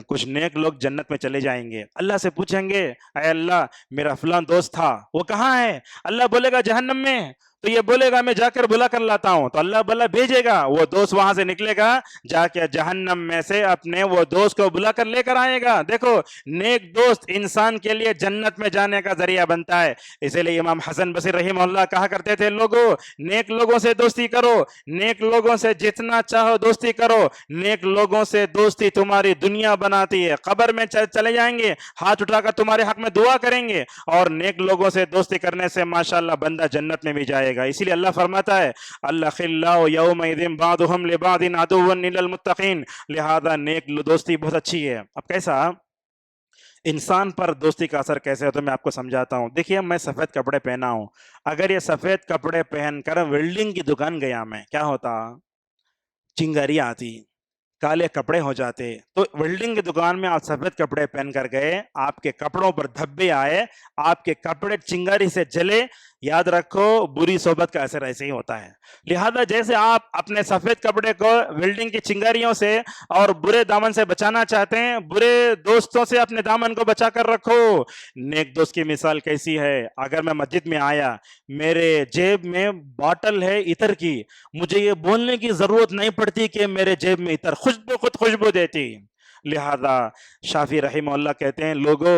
کچھ نیک لوگ جنت میں چلے جائیں گے, اللہ سے پوچھیں گے اے اللہ میرا فلاں دوست تھا وہ کہاں ہے؟ اللہ بولے گا جہنم میں. تو یہ بولے گا میں جا کر بلا کر لاتا ہوں. تو اللہ بلا بھیجے گا, وہ دوست وہاں سے نکلے گا جا کے جہنم میں سے اپنے وہ دوست کو بلا کر لے کر آئے گا. دیکھو نیک دوست انسان کے لیے جنت میں جانے کا ذریعہ بنتا ہے. اسی لیے امام حسن بصری رحمہ اللہ کہا کرتے تھے لوگوں نیک لوگوں سے دوستی کرو, نیک لوگوں سے جتنا چاہو دوستی کرو. نیک لوگوں سے دوستی تمہاری دنیا بناتی ہے. قبر میں چلے جائیں گے ہاتھ اٹھا کر تمہارے حق میں دعا کریں گے, اور نیک لوگوں سے دوستی کرنے سے ماشاءاللہ بندہ جنت میں بھی جائے گا. اسی لیے اللہ فرماتا ہے الاخلاء یومئذ بعضهم لبعض عدو الا المتقین. لہذا نیک دوستی بہت اچھی ہے. اب کیسا انسان پر دوستی کا اثر کیسے ہوتا ہے میں آپ کو سمجھاتا ہوں. دیکھیے میں سفید کپڑے پہنا ہوں, اگر یہ سفید کپڑے پہن کر ویلڈنگ کی دکان گیا میں, کیا ہوتا؟ چنگاری آتی, کالے کپڑے ہو جاتے. تو ویلڈنگ کی دکان میں آپ سفید کپڑے پہن کر گئے, آپ کے کپڑوں پر دھبے آئے, آپ کے کپڑے چنگاری سے جلے. یاد رکھو بری صحبت کا اثر ایسے ہی ہوتا ہے. لہذا جیسے آپ اپنے سفید کپڑے کو ویلڈنگ کی چنگاریوں سے اور برے دامن سے بچانا چاہتے ہیں, برے دوستوں سے اپنے دامن کو بچا کر رکھو. نیک دوست کی مثال کیسی ہے؟ اگر میں مسجد میں آیا, میرے جیب میں باٹل ہے عطر کی, مجھے یہ بولنے کی ضرورت نہیں پڑتی کہ میرے جیب میں عطر خود خوشبو دیتی. لہذا شافی رحمہ اللہ کہتے ہیں لوگوں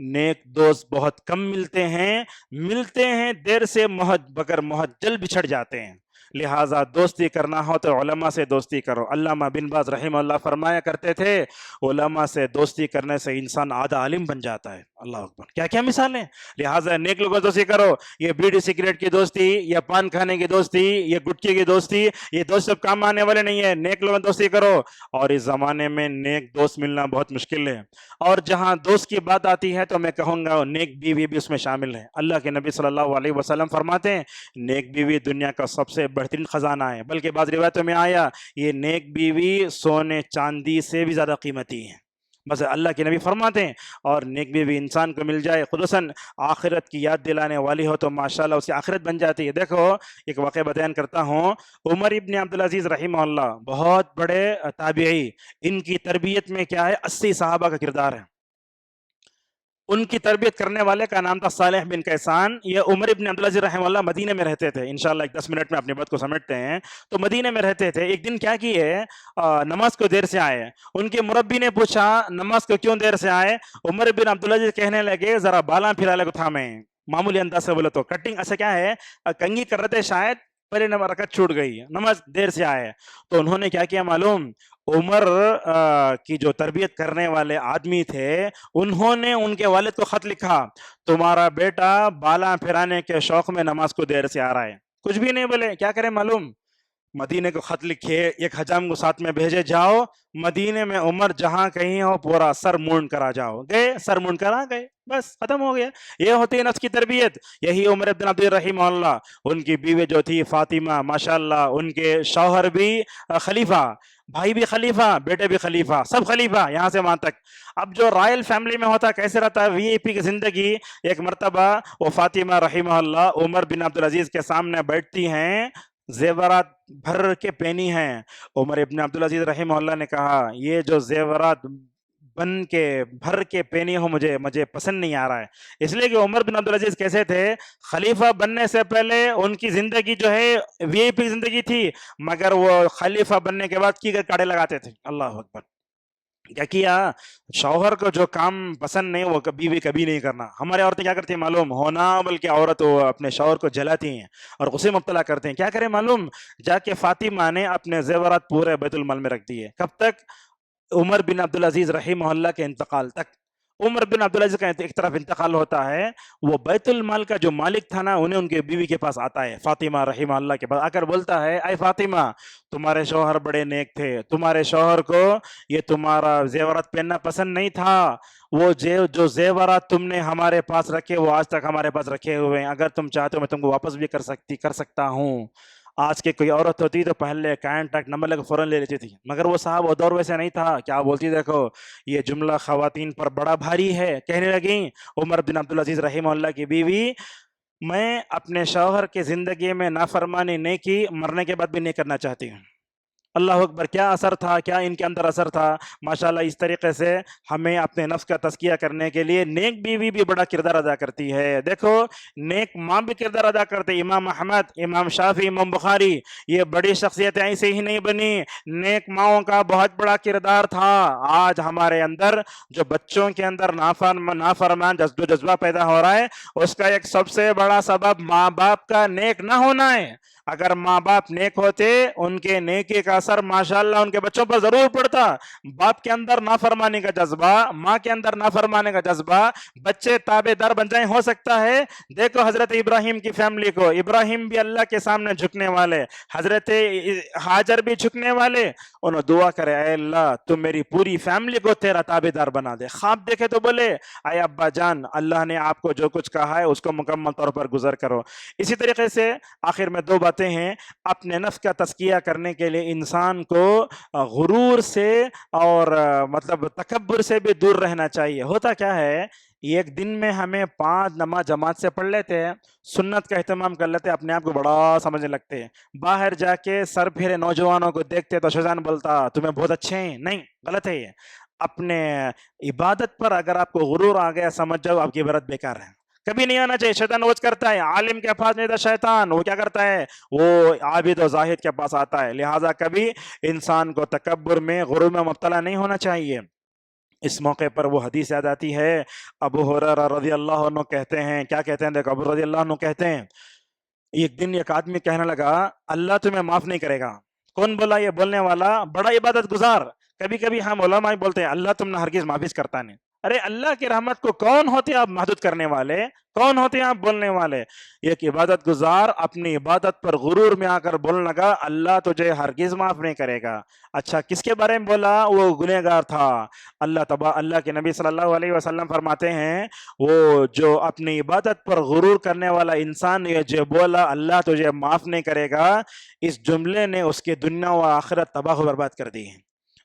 نیک دوست بہت کم ملتے ہیں دیر سے مگر محجل بچھڑ جاتے ہیں. لہٰذا دوستی کرنا ہو تو علماء سے دوستی کرو. علامہ بن باز رحمہ اللہ فرمایا کرتے تھے علماء سے دوستی کرنے سے انسان آدھا عالم بن جاتا ہے. اللہ اکبر, کیا کیا مثالیں. لہٰذا نیک لوگوں سے دوستی کرو. یہ بیڑی سگریٹ کی دوستی, یا پان کھانے کی دوستی, یہ گٹکی کی دوستی, یہ دوست سب کام آنے والے نہیں ہے. نیک لوگوں سے دوستی کرو. اور اس زمانے میں نیک دوست ملنا بہت مشکل ہے. اور جہاں دوست کی بات آتی ہے تو میں کہوں گا نیک بیوی بھی اس میں شامل ہے. اللہ کے نبی صلی اللہ علیہ وسلم فرماتے ہیں نیک بیوی دنیا کا سب سے بہترین خزانہ ہے. بلکہ بعض روایتوں میں آیا یہ نیک بیوی سونے چاندی سے بھی زیادہ قیمتی ہے. بس اللہ کے نبی فرماتے ہیں اور نیک بیوی انسان کو مل جائے خصوصاً آخرت کی یاد دلانے والی ہو تو ماشاءاللہ اس کی آخرت بن جاتی ہے. دیکھو ایک واقعہ بیان کرتا ہوں. عمر ابن عبدالعزیز رحمہ اللہ بہت بڑے تابعی, ان کی تربیت میں کیا ہے 80 صحابہ کا کردار ہے. ان کی تربیت کرنے والے کا نام تھا صالح بن کیسان. یہ عمر ابن عبدالعزیز رحمہ اللہ مدینے میں رہتے تھے. انشاءاللہ ایک 10 منٹ میں اپنی بات کو سمیٹتے ہیں. تو مدینے میں رہتے تھے. ایک دن کیا کیے, نماز کو دیر سے آئے. ان کے مربی نے پوچھا نماز کو کیوں دیر سے آئے. عمر بن عبدالعزیز کہنے لگے ذرا بالاں پھرالے کو تھا میں, معمولی انداز سے بولے تو کٹنگ ایسا کیا ہے, کنگھی کر رہے تھے شاید, پہلے رکعت چھوٹ گئی, نماز دیر سے آئے. تو انہوں نے کیا کیا معلوم, عمر کی جو تربیت کرنے والے آدمی تھے انہوں نے ان کے والد کو خط لکھا, تمہارا بیٹا بالا پھرانے کے شوق میں نماز کو دیر سے آ رہا ہے. کچھ بھی نہیں بولے, کیا کرے معلوم, مدینے کو خط لکھے, ایک حجام کو ساتھ میں بھیجے, جاؤ مدینے میں عمر جہاں کہیں ہو پورا سر مونڈ کرا جاؤ. گئے, سر مونڈ کرا گئے, بس ختم ہو گیا. یہ ہوتی ہے نفس کی تربیت. یہی عمر بن عبد الرحیم اللہ, ان کی بیوی جو تھی فاطمہ ماشاءاللہ, ان کے شوہر بھی خلیفہ, بھائی بھی خلیفہ, بیٹے بھی خلیفہ, سب خلیفہ یہاں سے وہاں تک. اب جو رائل فیملی میں ہوتا کیسے رہتا ہے وی آئی پی کی زندگی. ایک مرتبہ وہ فاطمہ رحمہ اللہ عمر بن عبدالعزیز کے سامنے بیٹھتی ہیں, زیورات بھر کے پہنی ہیں. عمر ابن عبدالعزیز رحمہ اللہ نے کہا یہ جو زیورات بن کے بھر کے پہنی ہو مجھے پسند نہیں آ رہا ہے. اس لیے کہ عمر بن عبدالعزیز کیسے تھے, خلیفہ بننے سے پہلے ان کی زندگی جو ہے وی آئی پی زندگی تھی, مگر وہ خلیفہ بننے کے بعد کی کر کاڑے لگاتے تھے. اللہ اکبر. کیا شوہر کو جو کام پسند نہیں وہ کبھی بھی کبھی نہیں کرنا. ہمارے عورتیں کیا کرتی ہیں معلوم, ہونا بلکہ عورت وہ اپنے شوہر کو جلاتی ہیں اور غصے مبتلا کرتے ہیں. کیا کریں معلوم, جا کے فاطمہ نے اپنے زیورات پورے بیت المال میں رکھ دیے. کب تک, عمر بن عبدالعزیز رحمہ اللہ کے انتقال تک. عمر بن عبدالعزیز کا ایک طرف انتقال ہوتا ہے, وہ بیت المال کا جو مالک تھا نا انہیں ان کے بیوی کے پاس آتا ہے, فاطمہ رحمہ اللہ کے پاس آ کر بولتا ہے اے فاطمہ تمہارے شوہر بڑے نیک تھے, تمہارے شوہر کو یہ تمہارا زیورات پہننا پسند نہیں تھا, وہ جو زیورات تم نے ہمارے پاس رکھے وہ آج تک ہمارے پاس رکھے ہوئے ہیں, اگر تم چاہتے ہو میں تم کو واپس بھی کر سکتا ہوں. آج کے کوئی عورت ہوتی تو پہلے کانٹیکٹ نمبر لے کے فوراً لے لیتی تھی, مگر وہ صاحب وہ دور ویسے نہیں تھا. کیا بولتی, دیکھو یہ جملہ خواتین پر بڑا بھاری ہے. کہنے لگیں عمر بن عبدالعزیز رحمہ اللہ کی بیوی, میں اپنے شوہر کی زندگی میں نافرمانی نہیں کی, مرنے کے بعد بھی نہیں کرنا چاہتی ہوں. اللہ اکبر. کیا اثر تھا, کیا ان کے اندر اثر تھا ماشاءاللہ. اس طریقے سے ہمیں اپنے نفس کا تزکیہ کرنے کے لیے نیک بیوی بھی بڑا کردار ادا کرتی ہے. دیکھو نیک ماں بھی کردار ادا کرتے. امام احمد, امام شافعی, امام بخاری, یہ بڑی شخصیتیں ایسے ہی نہیں بنی, نیک ماؤں کا بہت بڑا کردار تھا. آج ہمارے اندر جو بچوں کے اندر نافرمان جو جذبہ پیدا ہو رہا ہے اس کا ایک سب سے بڑا سبب ماں باپ کا نیک نہ ہونا ہے. اگر ماں باپ نیک ہوتے ان کے نیکی کا اثر ماشاءاللہ ان کے بچوں پر ضرور پڑتا. باپ کے اندر نافرمانی کا جذبہ, ماں کے اندر نافرمانے کا جذبہ, بچے تابع دار بن جائیں. ہو سکتا ہے دیکھو حضرت ابراہیم کی فیملی کو, ابراہیم بھی اللہ کے سامنے جھکنے والے, حضرت ہاجر بھی جھکنے والے. انہوں دعا کرے اے اللہ تم میری پوری فیملی کو تیرا تابع دار بنا دے. خواب دیکھے تو بولے اے ابا جان اللہ نے آپ کو جو کچھ کہا ہے اس کو مکمل طور پر گزر کرو. اسی طریقے سے آخر میں دو باتیں ہیں. اپنے نفس کا تزکیہ کرنے کے لیے انسان کو غرور سے اور مطلب تکبر سے بھی دور رہنا چاہیے. ہوتا کیا ہے, ایک دن میں ہمیں 5 نماز جماعت سے پڑھ لیتے ہیں, سنت کا اہتمام کر لیتے, اپنے آپ کو بڑا سمجھنے لگتے ہیں. باہر جا کے سر پھیرے نوجوانوں کو دیکھتے تو شیطان بولتا تمہیں بہت اچھے ہیں. نہیں, غلط ہے یہ. اپنے عبادت پر اگر آپ کو غرور آ گیا سمجھ جاؤ آپ کی عبادت بیکار ہے. کبھی نہیں آنا چاہیے. شیطان روز کرتا ہے, عالم کے پاس نہیں تھا شیطان, وہ کیا کرتا ہے, وہ عابد و زاہد کے پاس آتا ہے. لہٰذا کبھی انسان کو تکبر میں غرور میں مبتلا نہیں ہونا چاہیے. اس موقع پر وہ حدیث یاد آتی ہے, ابو ہریرہ رضی اللہ عنہ کہتے ہیں, کیا کہتے ہیں دیکھو, ابو رضی اللہ عنہ کہتے ہیں ایک دن ایک آدمی کہنے لگا اللہ تمہیں معاف نہیں کرے گا. کون بولا یہ بولنے والا, بڑا عبادت گزار. کبھی کبھی ہم علماء بولتے ہیں اللہ تم نے ہرگز معافی کرتا نہیں. ارے اللہ کی رحمت کو کون ہوتے ہیں آپ محدود کرنے والے, کون ہوتے ہیں آپ بولنے والے. ایک عبادت گزار اپنی عبادت پر غرور میں آ کر بولنے لگا اللہ تجھے ہرگز معاف نہیں کرے گا. اچھا کس کے بارے میں بولا, وہ گنہگار تھا. اللہ کے نبی صلی اللہ علیہ وسلم فرماتے ہیں وہ جو اپنی عبادت پر غرور کرنے والا انسان یہ جو بولا اللہ تجھے معاف نہیں کرے گا, اس جملے نے اس کی دنیا و آخرت تباہ و برباد کر دی ہے.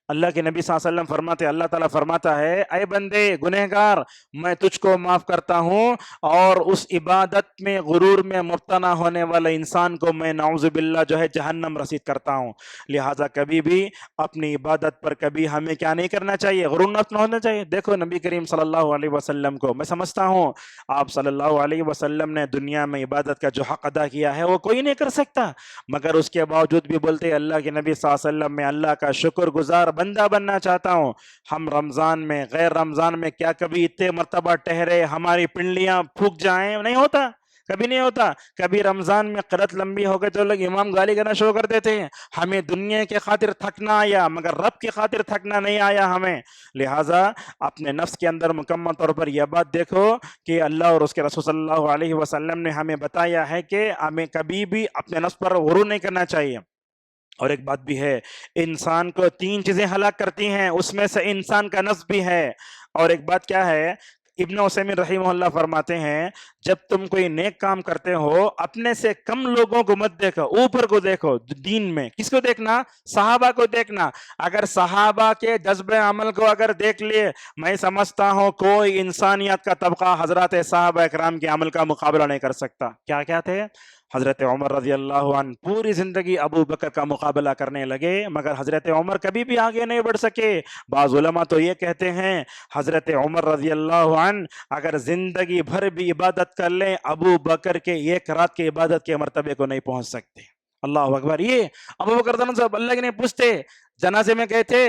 اللہ کے نبی صلی اللہ علیہ وسلم فرماتے، اللہ تعالیٰ فرماتا ہے اے بندے گنہگار، میں تجھ کو معاف کرتا ہوں، اور اس عبادت میں غرور میں مبتلا ہونے والے انسان کو میں نعوذ باللہ جو ہے جہنم رسید کرتا ہوں۔ لہٰذا کبھی بھی اپنی عبادت پر کبھی ہمیں کیا نہیں کرنا چاہیے، غرور نہ ہونا چاہیے۔ دیکھو نبی کریم صلی اللہ علیہ وسلم کو میں سمجھتا ہوں آپ صلی اللہ علیہ وسلم نے دنیا میں عبادت کا جو حق ادا کیا ہے وہ کوئی نہیں کر سکتا، مگر اس کے باوجود بھی بولتے اللہ کے نبی صلی اللہ علیہ وسلم میں اللہ کا شکر گزار بندہ بننا چاہتا ہوں۔ ہم رمضان میں غیر رمضان میں کیا کبھی اتنے مرتبہ ٹہرے ہماری پنڈلیاں پھک جائیں؟ نہیں ہوتا، کبھی نہیں ہوتا۔ کبھی رمضان میں قرت لمبی ہو گئی تو لوگ امام گالی کرنا شروع کر دیتے ہیں۔ ہمیں دنیا کے خاطر تھکنا آیا مگر رب کی خاطر تھکنا نہیں آیا ہمیں۔ لہٰذا اپنے نفس کے اندر مکمل طور پر یہ بات دیکھو کہ اللہ اور اس کے رسول صلی اللہ علیہ وسلم نے ہمیں بتایا ہے کہ ہمیں کبھی بھی اپنے نفس پر غرور نہیں کرنا چاہیے۔ اور ایک بات بھی ہے، انسان کو 3 چیزیں ہلاک کرتی ہیں، اس میں سے انسان کا نفس بھی ہے۔ اور ایک بات کیا ہے، ابن عثیمین رحمہ اللہ فرماتے ہیں جب تم کوئی نیک کام کرتے ہو اپنے سے کم لوگوں کو مت دیکھو، اوپر کو دیکھو۔ دین میں کس کو دیکھنا؟ صحابہ کو دیکھنا۔ اگر صحابہ کے جذب عمل کو اگر دیکھ لیے، میں سمجھتا ہوں کوئی انسانیت کا طبقہ حضرات صحابہ اکرام کے عمل کا مقابلہ نہیں کر سکتا۔ کیا کیا تھے؟ حضرت عمر رضی اللہ عنہ پوری زندگی ابو بکر کا مقابلہ کرنے لگے مگر حضرت عمر کبھی بھی آگے نہیں بڑھ سکے۔ بعض علماء تو یہ کہتے ہیں حضرت عمر رضی اللہ عنہ اگر زندگی بھر بھی عبادت کر لیں ابو بکر کے 1 رات کی عبادت کے مرتبے کو نہیں پہنچ سکتے۔ اللہ اکبر۔ یہ ابو بکر صاحب اللہ کے نہیں پوچھتے، جنازے میں گئے تھے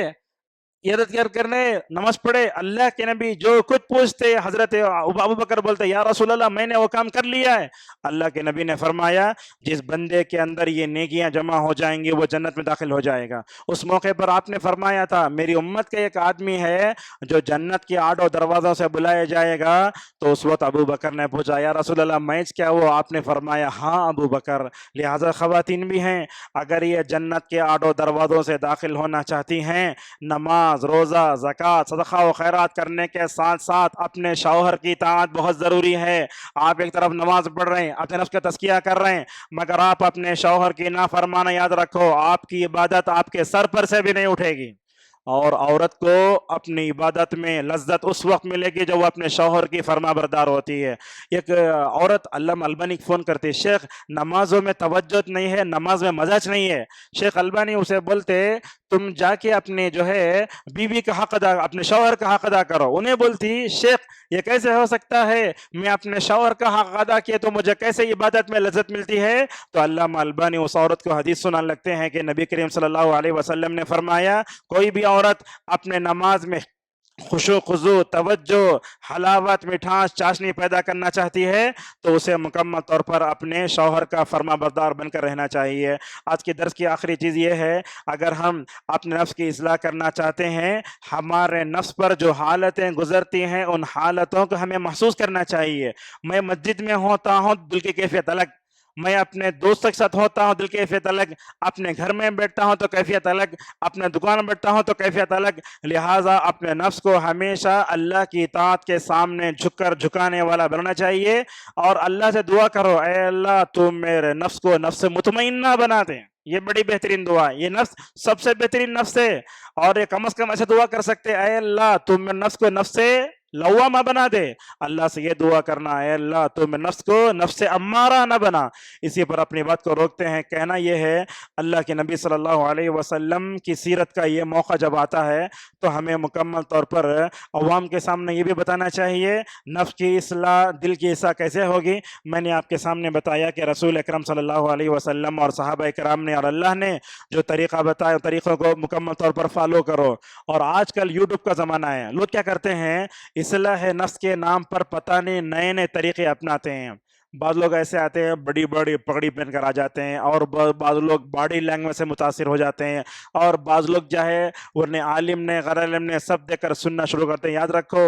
عیادت کرنے، نماز پڑھے، اللہ کے نبی جو کچھ پوچھتے حضرت ابو بکر بولتے یا رسول اللہ میں نے وہ کام کر لیا ہے۔ اللہ کے نبی نے فرمایا جس بندے کے اندر یہ نیکیاں جمع ہو جائیں گی وہ جنت میں داخل ہو جائے گا۔ اس موقع پر آپ نے فرمایا تھا میری امت کا ایک آدمی ہے جو جنت کے 8 دروازوں سے بلایا جائے گا، تو اس وقت ابو بکر نے پوچھا یا رسول اللہ میں کیا وہ؟ آپ نے فرمایا ہاں ابو بکر۔ لہٰذا خواتین بھی ہیں، اگر یہ جنت کے 8 دروازوں سے داخل ہونا چاہتی ہیں، نماز، روزہ، زکوٰۃ، صدقہ و خیرات کرنے کے ساتھ ساتھ اپنے شوہر کی اطاعت بہت ضروری ہے۔ آپ ایک طرف نماز پڑھ رہے ہیں، اپنے نفس کا تزکیہ کر رہے ہیں، مگر آپ اپنے شوہر کی نافرمانی یاد رکھو آپ کی عبادت آپ کے سر پر سے بھی نہیں اٹھے گی۔ اور عورت کو اپنی عبادت میں لذت اس وقت ملے گی جب وہ اپنے شوہر کی فرما بردار ہوتی ہے۔ ایک عورت علامہ البانی فون کرتی، شیخ نمازوں میں توجہ نہیں ہے، نماز میں مزاج نہیں ہے۔ شیخ البانی اسے بولتے تم جا کے اپنے جو ہے بیوی کا حق ادا، اپنے شوہر کا حق ادا کرو۔ انہیں بولتی شیخ یہ کیسے ہو سکتا ہے، میں اپنے شوہر کا حق ادا کیے تو مجھے کیسے عبادت میں لذت ملتی ہے؟ تو علامہ البانی اس عورت کو حدیث سنانے لگتے ہیں کہ نبی کریم صلی اللہ علیہ وسلم نے فرمایا کوئی بھی عورت اپنے نماز میں خشوع خضوع، توجہ، حلاوت، مٹھاس، چاشنی پیدا کرنا چاہتی ہے تو اسے مکمل طور پر اپنے شوہر کا فرما بردار بن کر رہنا چاہیے۔ آج کے درس کی آخری چیز یہ ہے، اگر ہم اپنے نفس کی اصلاح کرنا چاہتے ہیں، ہمارے نفس پر جو حالتیں گزرتی ہیں ان حالتوں کو ہمیں محسوس کرنا چاہیے۔ میں مسجد میں ہوتا ہوں دل کی کیفیت الگ، میں اپنے دوستوں کے ساتھ ہوتا ہوں دل کی کیفیت الگ، اپنے گھر میں بیٹھتا ہوں تو کیفیت الگ، اپنے دکان میں بیٹھتا ہوں تو کیفیت الگ۔ لہٰذا اپنے نفس کو ہمیشہ اللہ کی اطاعت کے سامنے جھک کر جھکانے والا بننا چاہیے، اور اللہ سے دعا کرو اے اللہ تو میرے نفس کو نفس مطمئنہ بنا دے۔ یہ بڑی بہترین دعا، یہ نفس سب سے بہترین نفس ہے، اور یہ کم از کم ایسے دعا کر سکتے اے اللہ تو میرے نفس کو نفس لوامہ بنا دے۔ اللہ سے یہ دعا کرنا اے اللہ تو میں نفس کو نفس امارہ نہ بنا۔ اسی پر اپنی بات کو روکتے ہیں، کہنا یہ ہے اللہ کے نبی صلی اللہ علیہ وسلم کی سیرت کا یہ موقع جب آتا ہے تو ہمیں مکمل طور پر عوام کے سامنے یہ بھی بتانا چاہیے نفس کی اصلاح، دل کی اصلاح کیسے ہوگی۔ میں نے آپ کے سامنے بتایا کہ رسول اکرم صلی اللہ علیہ وسلم اور صحابہ اکرام نے اور اللہ نے جو طریقہ بتایا طریقوں کو مکمل طور پر فالو کرو۔ اور آج کل یوٹیوب کا زمانہ ہے، لوگ کیا کرتے ہیں اصلاح نفس کے نام پر پتہ نہیں نئے نئے طریقے اپناتے ہیں۔ بعض لوگ ایسے آتے ہیں بڑی بڑی پگڑی پہن کر آ جاتے ہیں، اور بعض لوگ باڈی لینگویج سے متاثر ہو جاتے ہیں، اور بعض لوگ جو ہے انہیں عالم نے غیر عالم نے سب دیکھ کر سننا شروع کرتے ہیں۔ یاد رکھو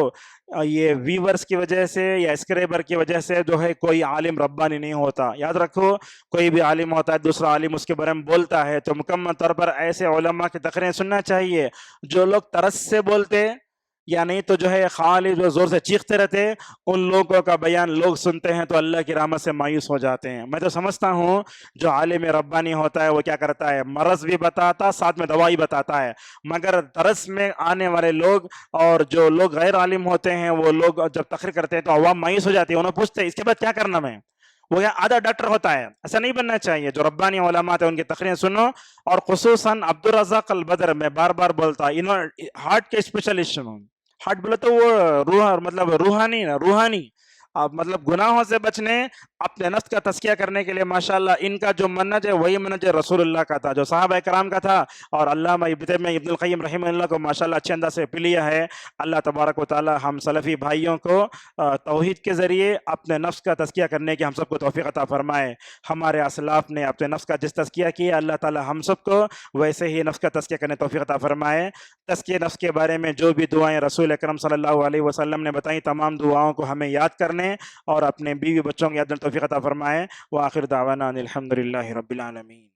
یہ ویورز کی وجہ سے یا اسکریبر کی وجہ سے جو ہے کوئی عالم ربانی نہیں ہوتا۔ یاد رکھو کوئی بھی عالم ہوتا ہے دوسرا عالم اس کے بارے میں بولتا ہے تو مکمل طور پر ایسے علماء کی تقریریں سننا چاہیے۔ جو لوگ ترس سے بولتے یا نہیں تو جو ہے خالی جو زور سے چیختے رہتے، ان لوگوں کا بیان لوگ سنتے ہیں تو اللہ کی رحمت سے مایوس ہو جاتے ہیں۔ میں تو سمجھتا ہوں جو عالم ربانی ہوتا ہے وہ کیا کرتا ہے، مرض بھی بتاتا ساتھ میں دوائی بتاتا ہے، مگر درس میں آنے والے لوگ اور جو لوگ غیر عالم ہوتے ہیں وہ لوگ جب تقریر کرتے ہیں تو عوام مایوس ہو جاتی ہے، انہیں پوچھتے ہیں اس کے بعد کیا کرنا میں، وہ یہ آدھا ڈاکٹر ہوتا ہے۔ ایسا نہیں بننا چاہیے، جو ربانی علماء ہیں ان کی تقریریں سنو، اور خصوصاً عبدالرزاق البدر، میں بار بار بولتا انہوں ہارٹ کے اسپیشلسٹ ہوں۔ ہارٹ بولے تو وہ روح، مطلب روحانی نا، روحانی مطلب گناہوں سے بچنے، اپنے نفس کا تزکیہ کرنے کے لیے ماشاءاللہ ان کا جو منہج ہے وہی منہج رسول اللہ کا تھا، جو صحابہ کرام کا تھا، اور علامہ ابن القیم رحمہ اللہ کو ماشاءاللہ اچھے انداز سے پی لیا ہے۔ اللہ تبارک و تعالی ہم سلفی بھائیوں کو توحید کے ذریعے اپنے نفس کا تزکیہ کرنے کی ہم سب کو توفیق عطا فرمائے۔ ہمارے اسلاف نے اپنے نفس کا جس تزکیہ کیا، اللہ تعالی ہم سب کو ویسے ہی نفس کا تزکیہ کرنے توفیق عطا فرمائے۔ تزکیہ نفس کے بارے میں جو بھی دعائیں رسول اکرم صلی اللہ علیہ وسلم نے بتائیں، تمام دعاؤں کو ہمیں یاد کرنے اور اپنے بیوی بچوں کو یاد کرنے توفیق عطا فرمائے۔ وآخر دعوانا ان الحمد للہ رب العالمین۔